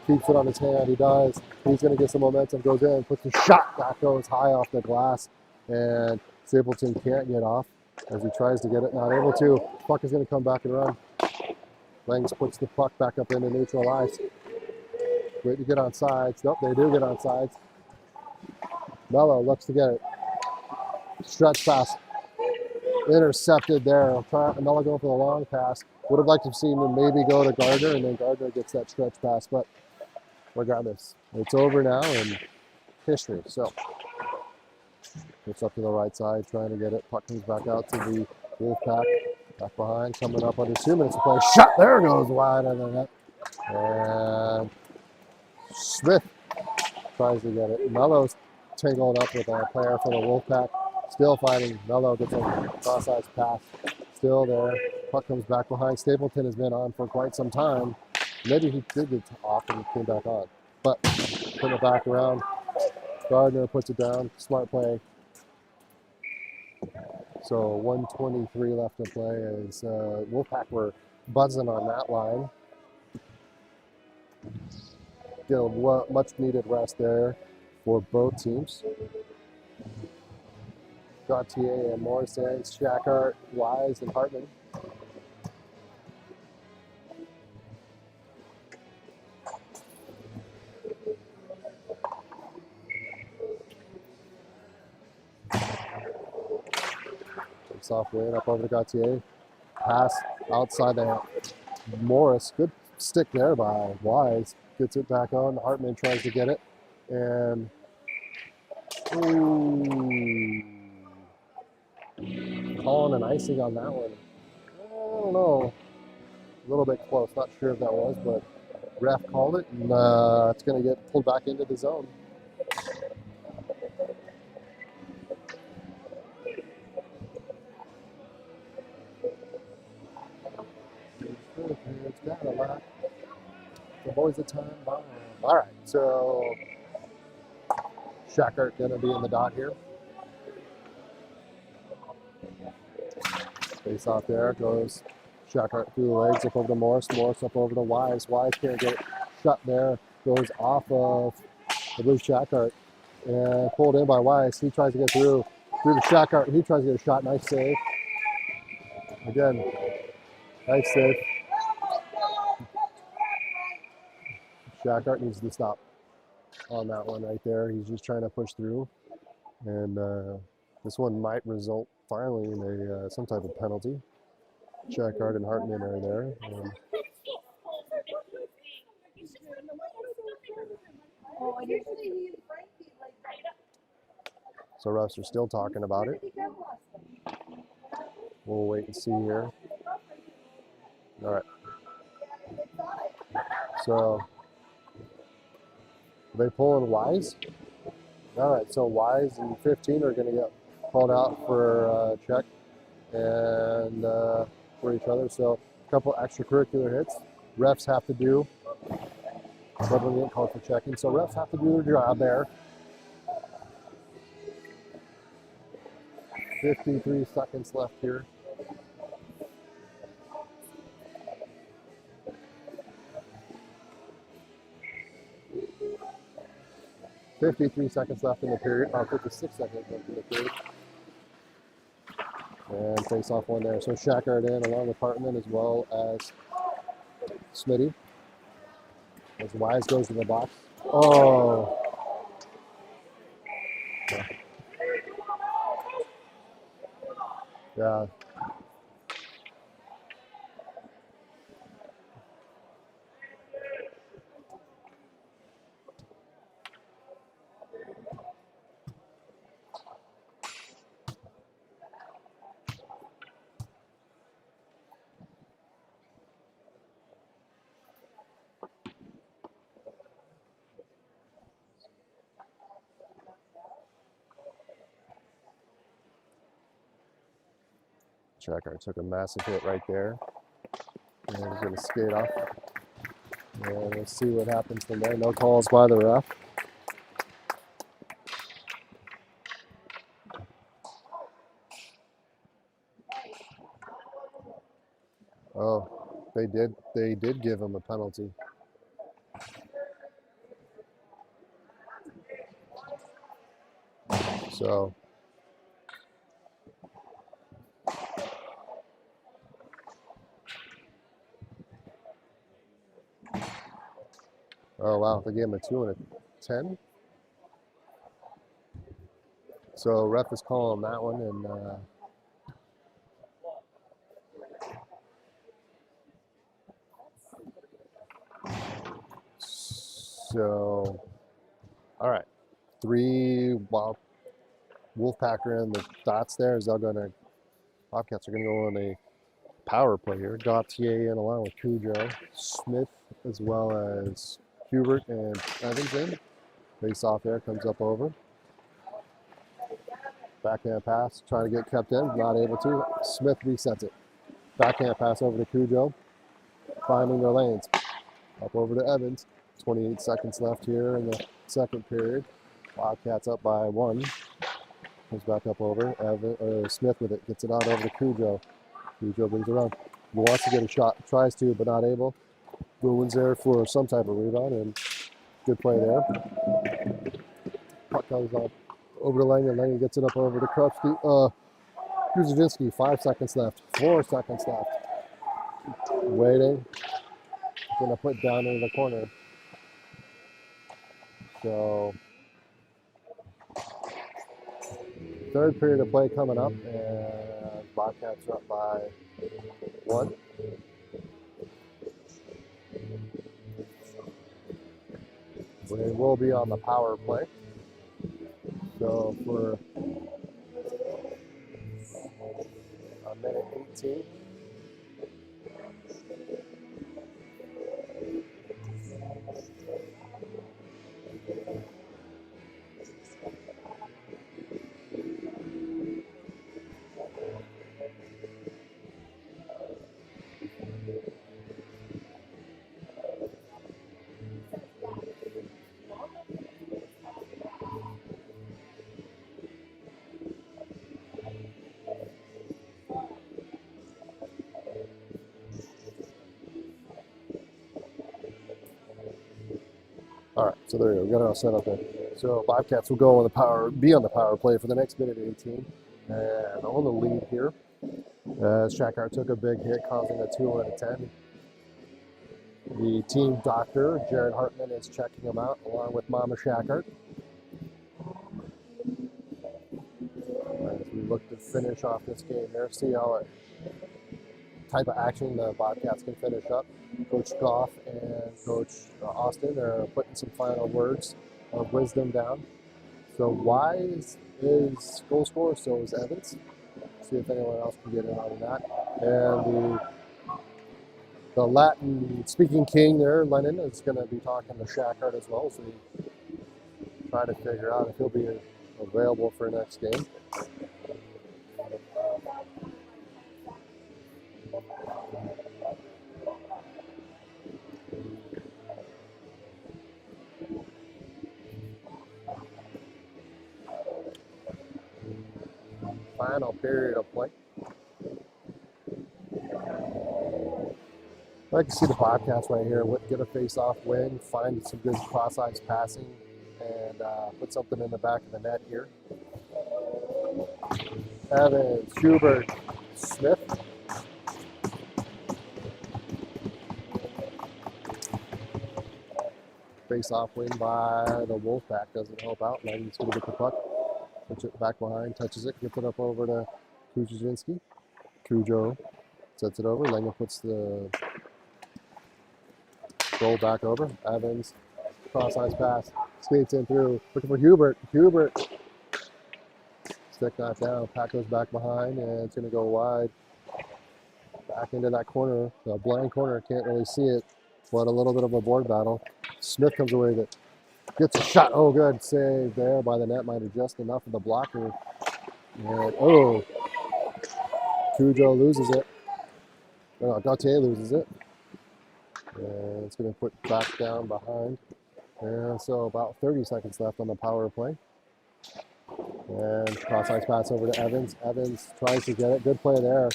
keeps it on his hand. He does. He's going to get some momentum, goes in, puts a shot. That goes high off the glass, and Stapleton can't get off as he tries to get it, not able to. Puck is going to come back and run. Langs puts the puck back up into neutral ice. Wait to get on sides. Nope, they do get on sides. Mello looks to get it. Stretch pass. Intercepted there. Mello going for the long pass. Would have liked to have seen him maybe go to Gardner, and then Gardner gets that stretch pass. But regardless, it's over now and history. So Looks up to the right side, trying to get it. Puck comes back out to the Wolfpack. Back behind, coming up under 2 minutes to play. Shot! There goes wide of the net. And Smith tries to get it. Mello's tangled up with a player for the Wolfpack. Still fighting. Mello gets a cross-ice pass. Still there. Puck comes back behind. Stapleton has been on for quite some time. Maybe he did get off and came back on. But put it back around. Gardner puts it down. Smart play. So 1:23 left to play as Wolfpack were buzzing on that line. Get a much needed rest there for both teams. Gauthier and Morrison, Shackart, Wise, and Hartman. Soft win up over to Gauthier. Pass outside the Morris. Good stick there by Wise. Gets it back on. Hartman tries to get it. And calling an icing on that one. I don't know. A little bit close. Not sure if that was, but ref called it. And it's going to get pulled back into the zone. It's got a lot. The boys a time bomb. All right, so Shackart going to be in the dot here. Face off there goes Shackart through the legs up over to Morris. Morris up over to Wise. Wise can't get it shut there. Goes off of the blue Shackart and pulled in by Wise. He tries to get through to Shackart. He tries to get a shot. Nice save. Again, nice save. Shackart needs to stop on that one right there. He's just trying to push through. And this one might result finally in a some type of penalty. Shackart and Hartman are there. So refs are still talking about it. We'll wait and see here. All right. So are they pulling Wise? All right. So Wise and 15 are going to get called out for check and for each other. So a couple extracurricular hits. Refs have to do. But when they get called for checking, so refs have to do their job there. 53 seconds left here. .53 seconds left in the period, or 56 seconds left in the period. And face off one there. So Shackart in along with Hartman as well as Smitty. As Wise goes to the box. Oh. Yeah. Shackart took a massive hit right there. And he's going to skate off. And we'll see what happens from there. No calls by the ref. Oh, they did give him a penalty. So oh wow, they gave him a 2 and a 10. So ref is calling that one, and so all right, Wolfpack are in the dots there. Is they're gonna Bobcats are gonna go on a power play here. Gautier in along with Cujo, Smith as well as Hubert and Evans in. Face off there, comes up over. Backhand pass, trying to get kept in, not able to. Smith resets it. Backhand pass over to Cujo, finding their lanes. Up over to Evans. 28 seconds left here in the second period. Bobcats up by 1. Comes back up over. Smith with it, gets it out over to Cujo. Cujo brings it around. He wants to get a shot, tries to, but not able. Bruins there for some type of rebound, and good play there. Puck comes up over to Langen. Langen gets it up over to Krzyzewski. 5 seconds left. 4 seconds left. Waiting. Going to put down into the corner. So, third period of play coming up, and Bobcats are up by 1. We will be on the power play. So for a minute 18. All right, so there you go. We got it all set up there. So Bobcats will be on the power play for the next minute 18, and on the lead here. Shackart took a big hit, causing a 2-10. The team doctor, Jared Hartman, is checking him out, along with Mama Shackart. As we look to finish off this game there, see how type of action the Bobcats can finish up. Coach Goff and Coach Austin are putting some final words of wisdom down. So Wise is goal scorer, so is Evans. See if anyone else can get in on that. And the Latin-speaking king there, Lennon, is going to be talking to Shackart as well. So we try to figure out if he'll be available for next game. Final period of play. I like to see the Bobcats right here get a face-off win, find some good cross-ice passing, and put something in the back of the net here. Evans, Hubert, Smith. Face-off win by the Wolfpack doesn't help out. Langen's going to get the puck. Puts it back behind, touches it, gets it up over to Krzyzewski. Cujo sets it over. Langen puts the goal back over. Evans, cross-ice pass, skates in through, looking for Hubert. Hubert, stick that down. Pack goes back behind, and it's going to go wide. Back into that corner, the blind corner, can't really see it, but a little bit of a board battle. Smith comes away with it. Gets a shot. Oh, good save there by the net. Might have just enough of the blocker. And, oh, Cujo loses it. No, Gautier loses it. And it's going to put back down behind. And so about 30 seconds left on the power play. And cross-ice pass over to Evans. Evans tries to get it. Good play there.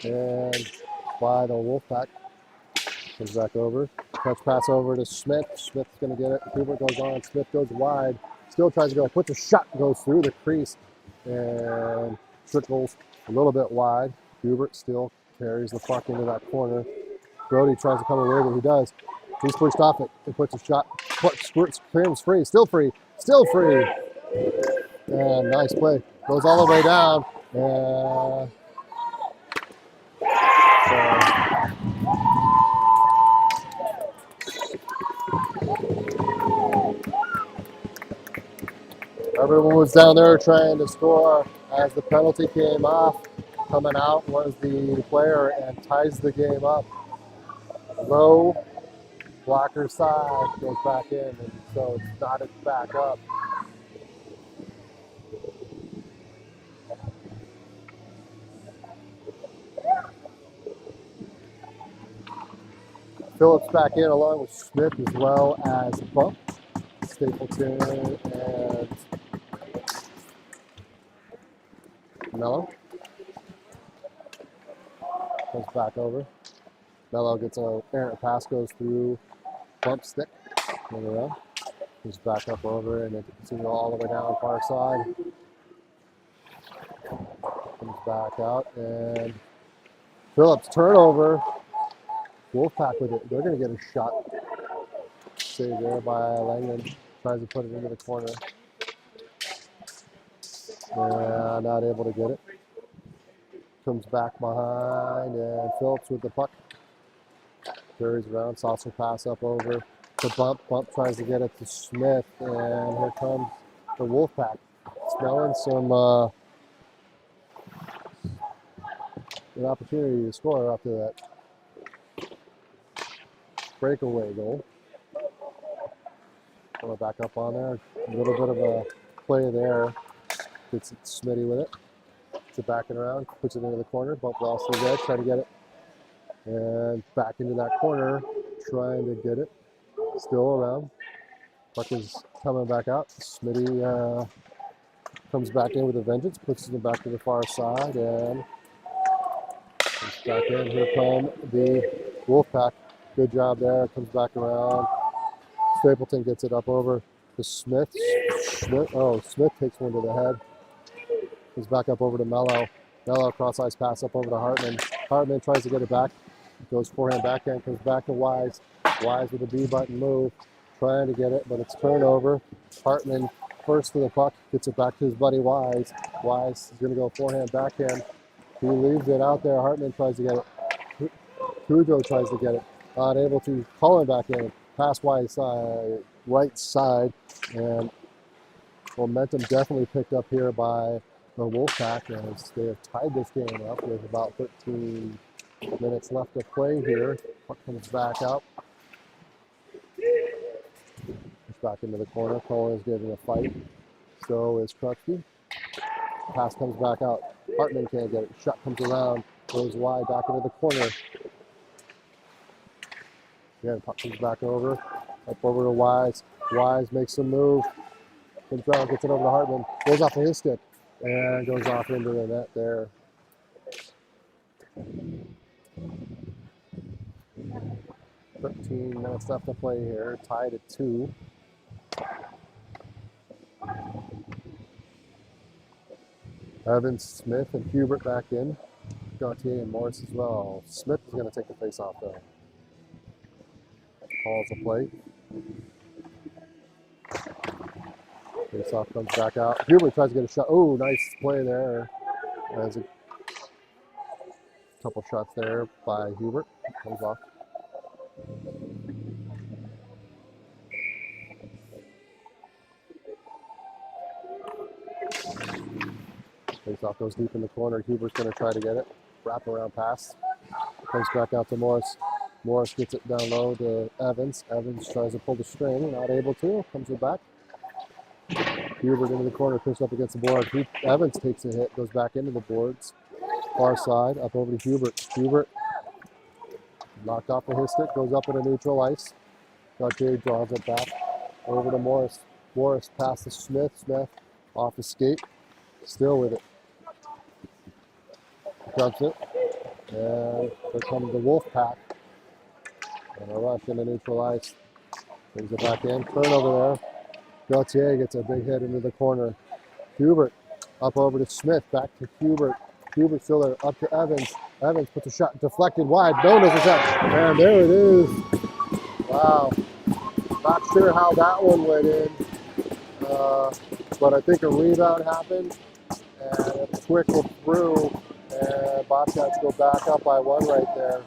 And by the Wolfpack. Comes back over. Touch pass over to Smith. Smith's going to get it. Hubert goes on. Smith goes wide. Still tries to go. Puts a shot. Goes through the crease. And trickles a little bit wide. Hubert still carries the puck into that corner. Brody tries to come away, but he does. He's pushed off it. He puts a shot. Squirts. Cram's free. Still free. Still free. And nice play. Goes all the way down. And Everyone was down there trying to score as the penalty came off. Coming out was the player and ties the game up. Low blocker side goes back in, and so it's knotted back up. Phillips back in along with Smith as well as Bump, Stapleton, and Mello. Comes back over. Mello gets an errant pass, goes through Bump stick. Comes back up over and then continue all the way down far side. Comes back out and Phillips turnover. Wolfpack with it. They're going to get a shot. Saved there by Langland. Tries to put it into the corner. And not able to get it. Comes back behind and Phillips with the puck. Carries around. Saucer pass up over to Bump. Bump tries to get it to Smith. And here comes the Wolfpack. Smelling some an opportunity to score after that breakaway goal. Coming back up on there. A little bit of a play there. Gets it Smitty with it. Gets it backing around. Puts it into the corner. Bump lost his edge. Try to get it. And back into that corner. Trying to get it. Still around. Puck is coming back out. Smitty comes back in with a vengeance. Puts it back to the far side. And comes back in. Here come the Wolfpack. Good job there. Comes back around. Stapleton gets it up over to Smith. Smith takes one to the head. Comes back up over to Mello. Mello cross-ice pass up over to Hartman. Hartman tries to get it back. Goes forehand backhand. Comes back to Wise. Wise with a B-button move. Trying to get it, but it's turnover. Hartman first to the puck. Gets it back to his buddy Wise. Wise is going to go forehand backhand. He leaves it out there. Hartman tries to get it. Cujo tries to get it. Not able to. Call him back in. Pass Wise right side. And momentum definitely picked up here by the Wolfpack as they have tied this game up with about 13 minutes left to play here. Puck comes back out. Push back into the corner. Cole is getting a fight. So is Crutchby. Pass comes back out. Hartman can't get it. Shot comes around. Goes wide back into the corner. Again, puck comes back over. Up over to Wise. Wise makes a move. Comes around, gets it over to Hartman. Goes off of his stick. And goes off into the net there. "13 minutes left to play here. Tied at 2. Evans, Smith, and Hubert back in. Gauthier and Morris as well. Smith is going to take the face-off though. Calls a play. Face-off comes back out. Hubert tries to get a shot. Oh, nice play there. There's a couple shots there by Hubert. Comes off. Face-off goes deep in the corner. Hubert's going to try to get it. Wrap around pass. Comes back out to Morris. Morris gets it down low to Evans. Evans tries to pull the string. Not able to. Comes it back. Hubert into the corner. Pushed up against the board. Evans takes a hit. Goes back into the boards. Far side. Up over to Hubert. Hubert knocked off of his stick. Goes up into neutral ice. Gauthier draws it back. Over to Morris. Morris past to Smith. Smith off the skate. Still with it. Dumps it. And here comes the Wolfpack. And a rush into neutral ice. Brings it back in. Turnover there. Gauthier gets a big hit into the corner. Hubert up over to Smith. Back to Hubert. Hubert still there. Up to Evans. Evans puts a shot deflected wide. No, there's a shot. And there it is. Wow. Not sure how that one went in. But I think a rebound happened. And a quick through. And Bobcats go back up by 1 right there.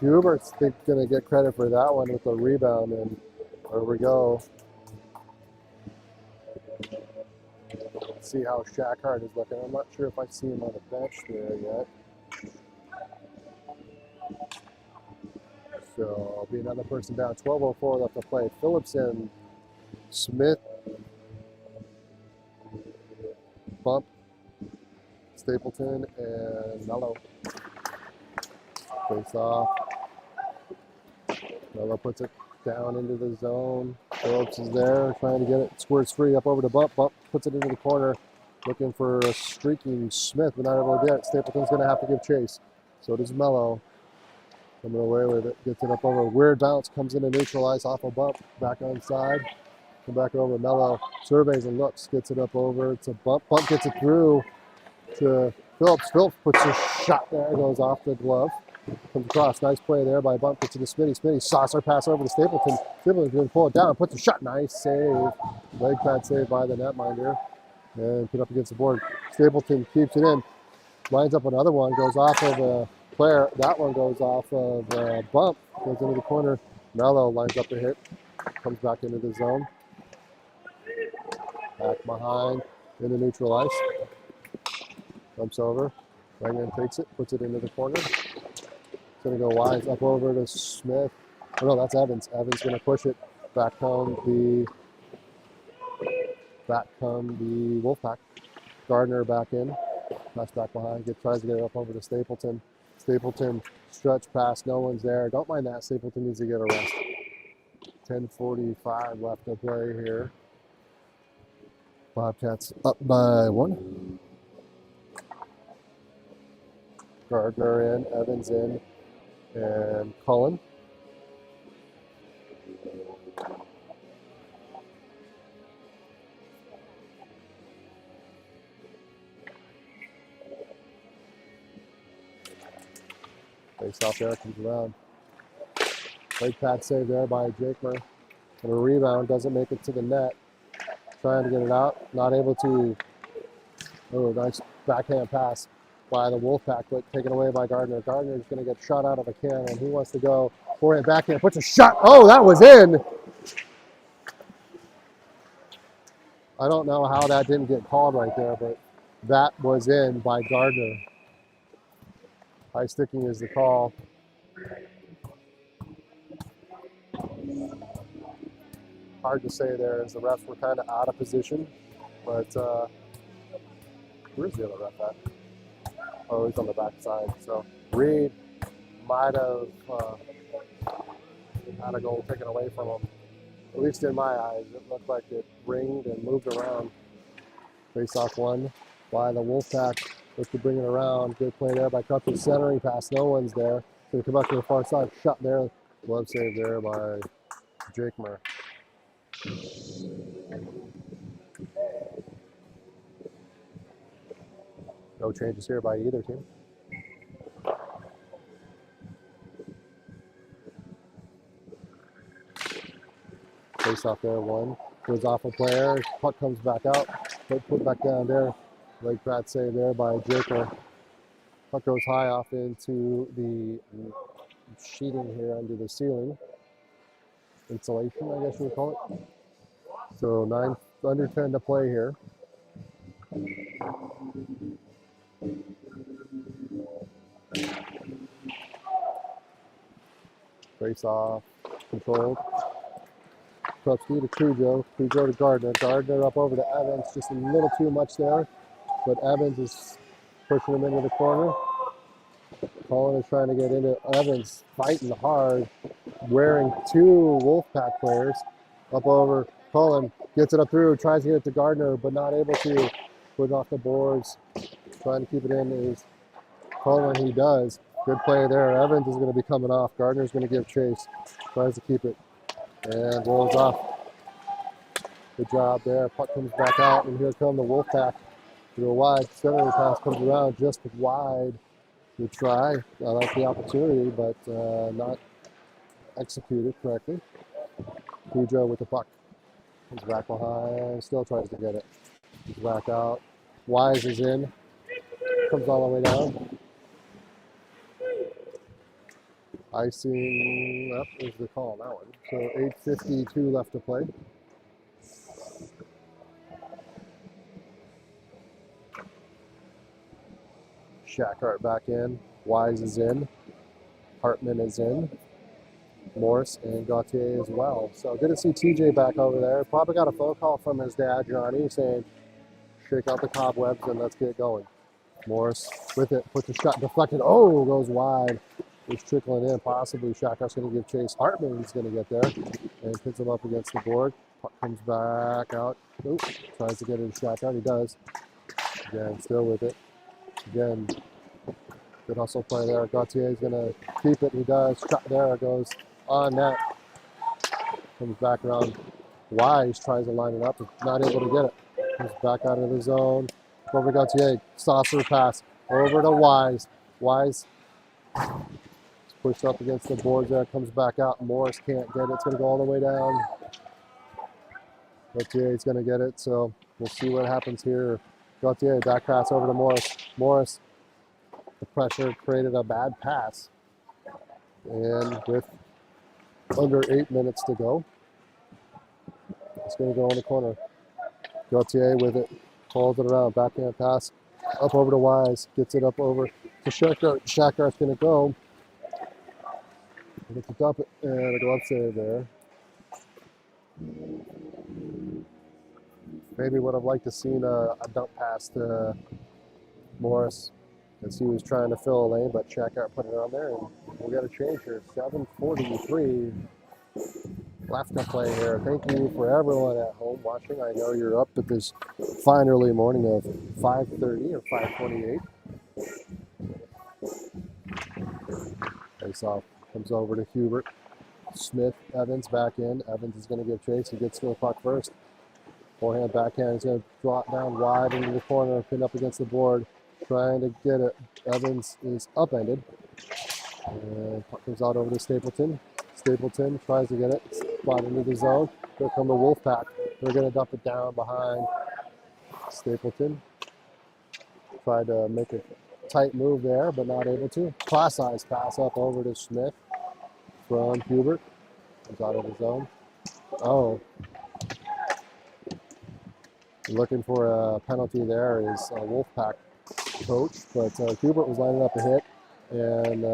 Hubert's going to get credit for that one with the rebound. And there we go. see how Shaq Hart is looking. I'm not sure if I see him on the bench there yet. So I'll be another person down. 12:04 left to play. Phillipson, Smith, Bump, Stapleton, and Mello. Face off. Mello puts it down into the zone. Phillips is there trying to get it. Squirts free up over to Bump. Bump puts it into the corner. Looking for a streaking Smith, but not able to get it. Stapleton's going to have to give chase. So does Mello. Coming away with it. Gets it up over. Weird bounce. Comes in to neutralize off a Bump. Back on side. Come back over. Mello surveys and looks. Gets it up over to Bump. Bump gets it through to Phillips. Phillips puts a shot there. Goes off the glove. Comes across. Nice play there by Bump. Gets it to Smitty. Smitty saucer pass over to Stapleton. Stapleton's going to pull it down. Puts a shot. Nice save. Leg pad save by the netminder. And put up against the board. Stapleton keeps it in. Lines up another one. Goes off of a player. That one goes off of a Bump. Goes into the corner. Mello lines up the hit. Comes back into the zone. Back behind. Into neutral ice. Jumps over. Langland takes it. Puts it into the corner. It's going to go wide. Up over to Smith. Oh no, that's Evans. Evans going to push it. Back come the Wolfpack. Gardner back in. Pass back behind. Tries to get it up over to Stapleton. Stapleton stretch pass. No one's there. Don't mind that. Stapleton needs to get a rest. 10:45 left to play here. Bobcats up by 1. Gardner in. Evans in. And Cullen. Face off there, comes around. Leg pad save there by Jakemer. And a rebound, doesn't make it to the net. Trying to get it out, not able to. Oh, nice backhand pass by the Wolfpack, but taken away by Gardner. Gardner's going to get shot out of a cannon. He wants to go forehand, backhand, puts a shot. Oh, that was in. I don't know how that didn't get called right there, but that was in by Gardner. High sticking is the call. Hard to say there as the refs were kind of out of position, but where's the other ref at? Oh, he's on the back side. So Reed might have had a goal taken away from him. At least in my eyes, it looked like it ringed and moved around. Face off one by the Wolfpack. Looks to bring it around. Good play there by Cutler. Centering pass. No one's there. Going to come back to the far side. Shot there. Glove save there by Jakemer. No changes here by either team. Face off there, one. Goes off a player. Puck comes back out. Put back down there. Leg pad save there by Jakemer. Puck goes high off into the sheeting here under the ceiling. Insulation, I guess you would call it. So under 10 to play here. Face off, controlled. Krupski to Cujo. Cujo to Gardner. Gardner up over to Evans. Just a little too much there. But Evans is pushing him into the corner. Cullen is trying to get into Evans, fighting hard, wearing 2 Wolfpack players. Up over Cullen, gets it up through, tries to get it to Gardner, but not able to. Put it off the boards, trying to keep it in is Cullen. He does. Good play there. Evans is going to be coming off. Gardner's going to give chase. Tries to keep it and rolls off. Good job there. Puck comes back out, and here come the Wolfpack. To go wide. Centering pass comes around just wide. Good try. I like the opportunity, but not executed correctly. Cujo with the puck. Comes back behind. Still tries to get it. He's back out. Wise is in. Comes all the way down. Icing up is the call on that one. So 8:52 left to play. Shackhart back in. Wise is in. Hartman is in. Morris and Gauthier as well. So good to see TJ back over there. Probably got a phone call from his dad, Johnny, saying, shake out the cobwebs and let's get going. Morris with it, puts a shot deflected. Oh, goes wide. It's trickling in. Possibly Shackhart's going to give chase. Hartman's going to get there and puts him up against the board. Puck comes back out. Ooh, tries to get it to Shackhart. He does. Again, still with it. Again, good hustle play there. Gauthier is going to keep it. He does. Shot there. Goes on net. Comes back around. Wise tries to line it up. Not able to get it. Comes back out of the zone. Over to Gauthier. Saucer pass. Over to Wise. Wise pushed up against the boards there. Comes back out. Morris can't get it. It's going to go all the way down. Gauthier is going to get it. So we'll see what happens here. Gauthier, back pass over to Morris. Morris, the pressure created a bad pass. And with under 8 minutes to go, it's going to go in the corner. Gauthier with it, holds it around, backhand pass, up over to Wise, gets it up over to Shackhart. Shackhart's going to go. Gets it up and a glove save there. Maybe would have liked to seen a dump pass to Morris as he was trying to fill a lane, but Shackhart put it on there, and we'll get a change here. 7:43 left to play here. Thank you for everyone at home watching. I know you're up at this fine early morning of 5:30 or 5:28. Face off comes over to Hubert. Smith, Evans back in. Evans is going to give chase. He gets to the puck first. Forehand, backhand. He's going to draw it down wide into the corner, pinned up against the board, trying to get it. Evans is upended. And puck comes out over to Stapleton. Stapleton tries to get it. Spot into the zone. Here come the Wolfpack. They're going to dump it down behind Stapleton. Tried to make a tight move there, but not able to. Cross-eyes pass up over to Smith from Hubert. Comes out of the zone. Oh. Looking for a penalty there is a Wolfpack coach, but Hubert was lining up a hit, and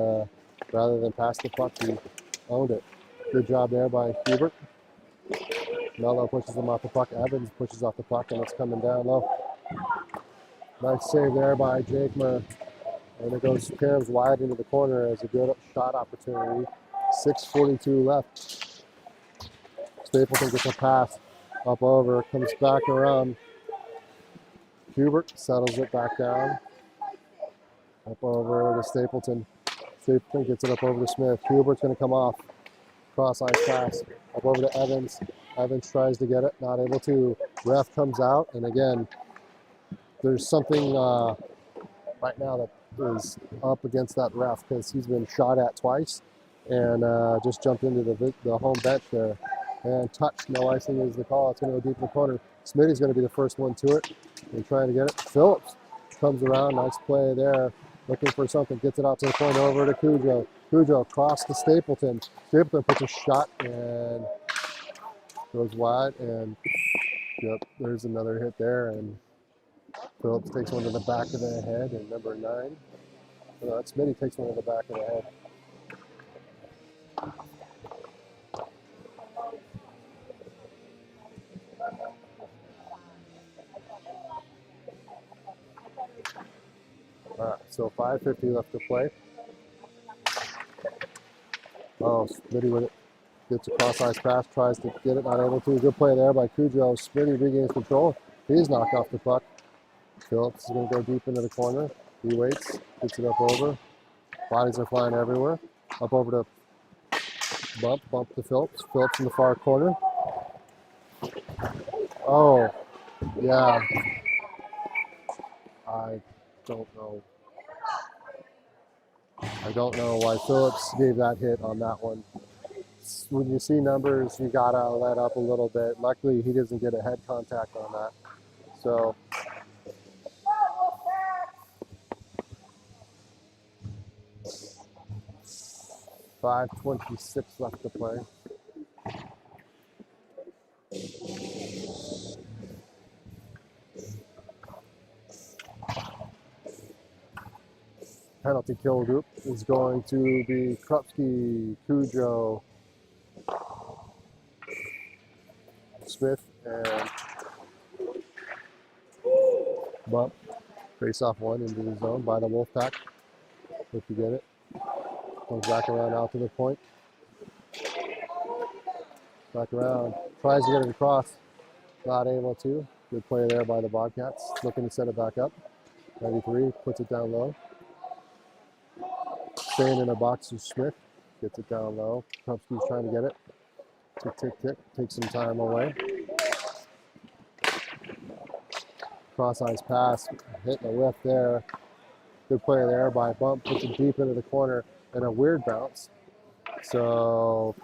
rather than pass the puck, he owned it. Good job there by Hubert. Mello pushes him off the puck. Evans pushes off the puck, and it's coming down low. Nice save there by Jakmer. And it goes Pims wide into the corner as a good shot opportunity. 6:42 left. Stapleton gets a pass up over, comes back around. Hubert settles it back down. Up over to Stapleton. Stapleton gets it up over to Smith. Hubert's going to come off. Cross-ice pass. Up over to Evans. Evans tries to get it. Not able to. Ref comes out. And again, there's something right now that is up against that ref because he's been shot at twice and just jumped into the home bench there. And touch, no icing is the call. It's going to go deep in the corner. Smitty's going to be the first one to it. They're trying to get it. Phillips comes around. Nice play there. Looking for something. Gets it out to the point over to Cujo. Cujo across to Stapleton. Stapleton puts a shot and goes wide. And yep, there's another hit there. And Phillips takes one to the back of the head. And number 9. No, that's Smitty takes one to the back of the head. All right, so 5:50 left to play. Oh, Smitty with it. Gets a cross-ice pass, tries to get it, not able to. Good play there by Cujo. Smitty regains control. He's knocked off the puck. Phillips is going to go deep into the corner. He waits, gets it up over. Bodies are flying everywhere. Up over to bump to Phillips. Phillips in the far corner. Oh, yeah. I don't know why Phillips gave that hit on that one. When you see numbers, you gotta let up a little bit. Luckily, he doesn't get a head contact on that. So, .526 left to play. Penalty kill group is going to be Krupski, Cujo, Smith, and Bump. Face off one into the zone by the Wolfpack. If you get it. Comes back around out to the point. Back around. Tries to get it across. Not able to. Good play there by the Bobcats. Looking to set it back up. 93 puts it down low. Staying in a box is Smith. Gets it down low. Krupski's trying to get it. Tick, tick, tick. Takes some time away. Cross-ice pass. Hitting a whiff there. Good play there by Bump. Puts it deep into the corner. And a weird bounce. So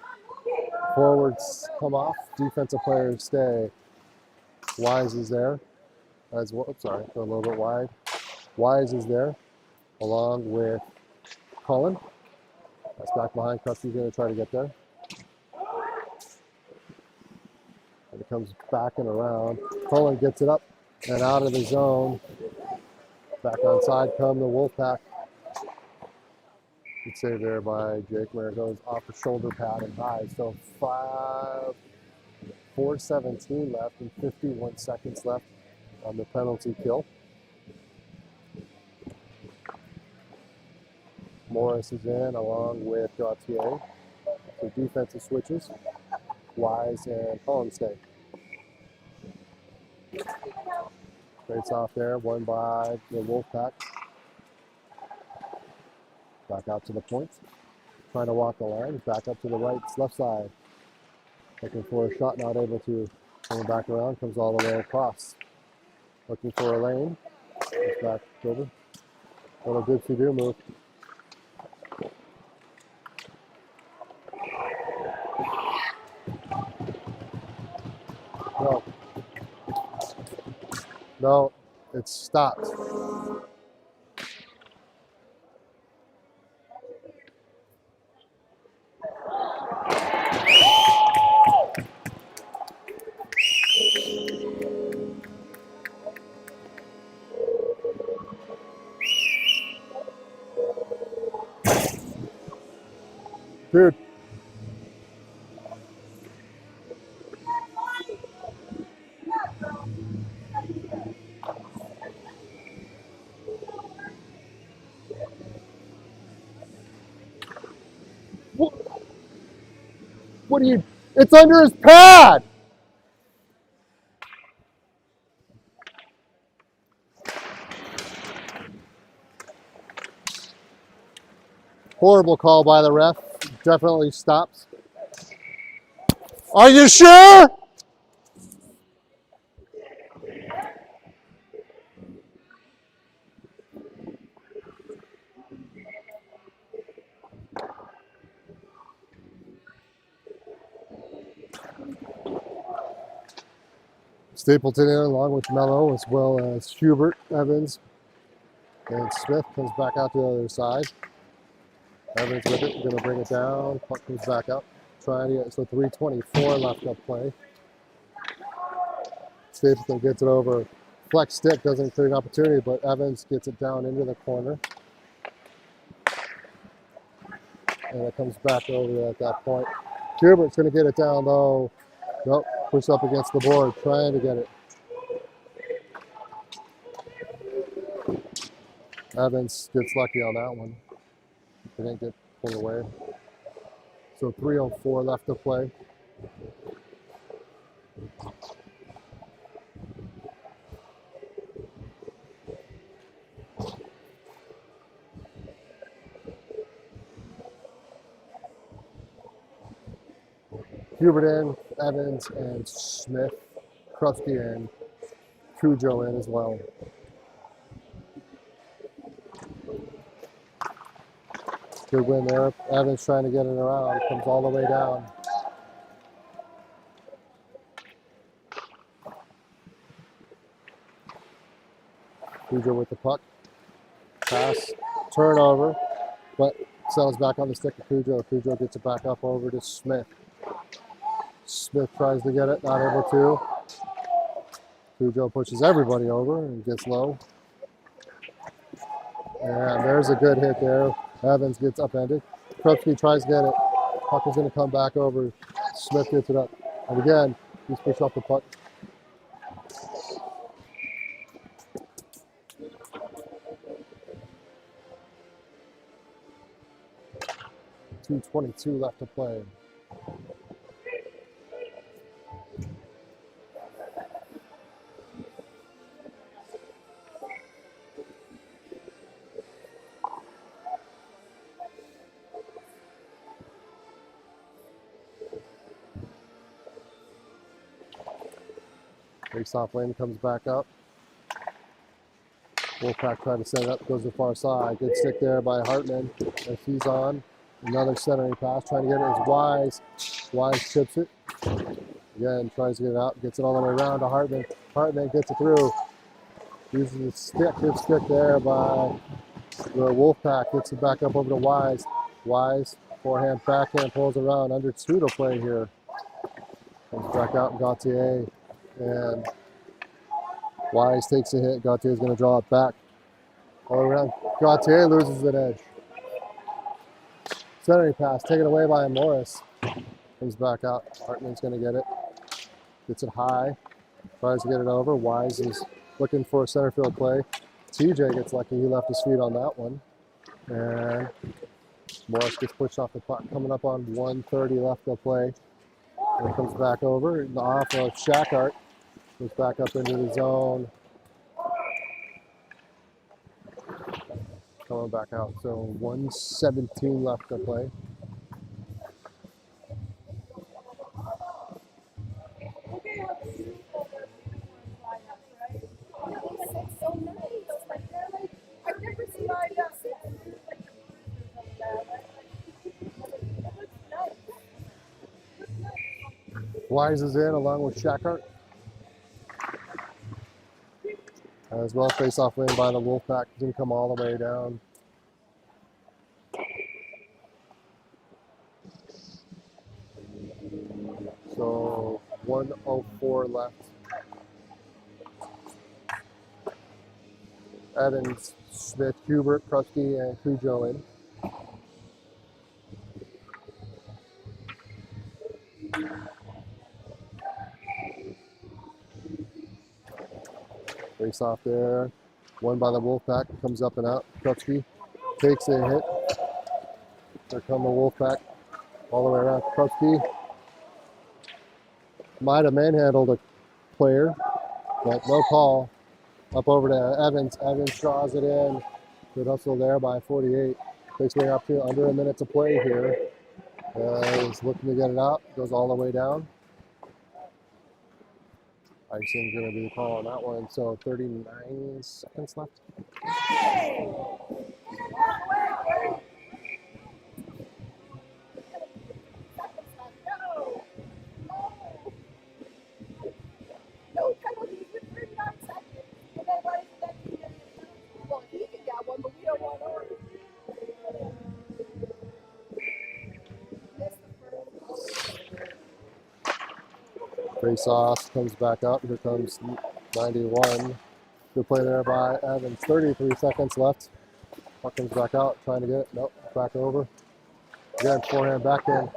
forwards come off. Defensive players stay. Wise is there. As well. Sorry, go a little bit wide. Wise is there. Along with Cullen. That's back behind. Krupski's going to try to get there. And it comes back and around. Cullen gets it up and out of the zone. Back on side come the Wolfpack. Good save there by Jake where it goes off the shoulder pad and high. So 4:17 left and 51 seconds left on the penalty kill. Morris is in along with Gautier. So defensive switches. Wise and Cullen stay. Face off there, won by the Wolfpack. Back out to the point. Trying to walk the line. Back up to the right, left side. Looking for a shot, not able to. Coming back around, comes all the way across. Looking for a lane. Comes back over. Little good to do move. No. No, it's stopped. Dude. What do you, it's under his pad! Horrible call by the ref. Definitely stops. Are you sure? Stapleton in along with Mello as well as Hubert, Evans, and Smith comes back out to the other side. Evans with it, going to bring it down. Puck comes back up. Trying to get, so 3:24 left of play. Stapleton gets it over. Flex stick doesn't create an opportunity, but Evans gets it down into the corner. And it comes back over at that point. Hubert's going to get it down low. Nope, push up against the board, trying to get it. Evans gets lucky on that one. They didn't get pulled away. So 3:04 left to play. Hubert in, Evans and Smith, Krupski in, Cujo in as well. Good win there. Evans trying to get it around, comes all the way down. Cujo with the puck. Pass, turnover, but settles back on the stick of Cujo. Cujo gets it back up over to Smith. Smith tries to get it, not able to. Cujo pushes everybody over and gets low. And there's a good hit there. Evans gets upended. Krupski tries to get it. Puck is going to come back over. Smith gets it up. And again, he's pushed off the puck. 2:22 left to play. Face-off lane comes back up. Wolfpack trying to set it up, goes to the far side. Good stick there by Hartman. As he's on. Another centering pass, trying to get it as Wise. Wise chips it. Again, tries to get it out, gets it all the way around to Hartman. Hartman gets it through. Uses the stick, good stick there by the Wolfpack. Gets it back up over to Wise. Wise, forehand, backhand, pulls around. Under 2 to play here. Comes back out and Gauthier. And Wise takes a hit. Gautier's going to draw it back. All around. Gauthier loses an edge. Centering pass taken away by Morris. Comes back out. Hartman's going to get it. Gets it high. Tries to get it over. Wise is looking for a center field play. TJ gets lucky. He left his feet on that one. And Morris gets pushed off the puck. Coming up on 1:30 left to play. And it comes back over. And off of Shackart. Goes back up into the zone. Coming back out. So 1:17 left to play. Wise is in along with Shackart. As well, face-off win by the Wolfpack. Didn't come all the way down. So 1:04 left. Evans, Smith, Hubert, Krupski, and Cujo in. Face off there. One by the Wolfpack. Comes up and out. Krupski takes a hit. There come the Wolfpack. All the way around. Krupski might have manhandled a player, but no call. Up over to Evans. Evans draws it in. Good hustle there by 48. Takes way up to under a minute to play here. He's looking to get it out. Goes all the way down. Icing's going to be the call on that one. So 39 seconds left. Face off, comes back up. Here comes 91. Good play there by Evans. 33 seconds left. Puck comes back out, trying to get it. Nope, back over. Again, forehand backhand.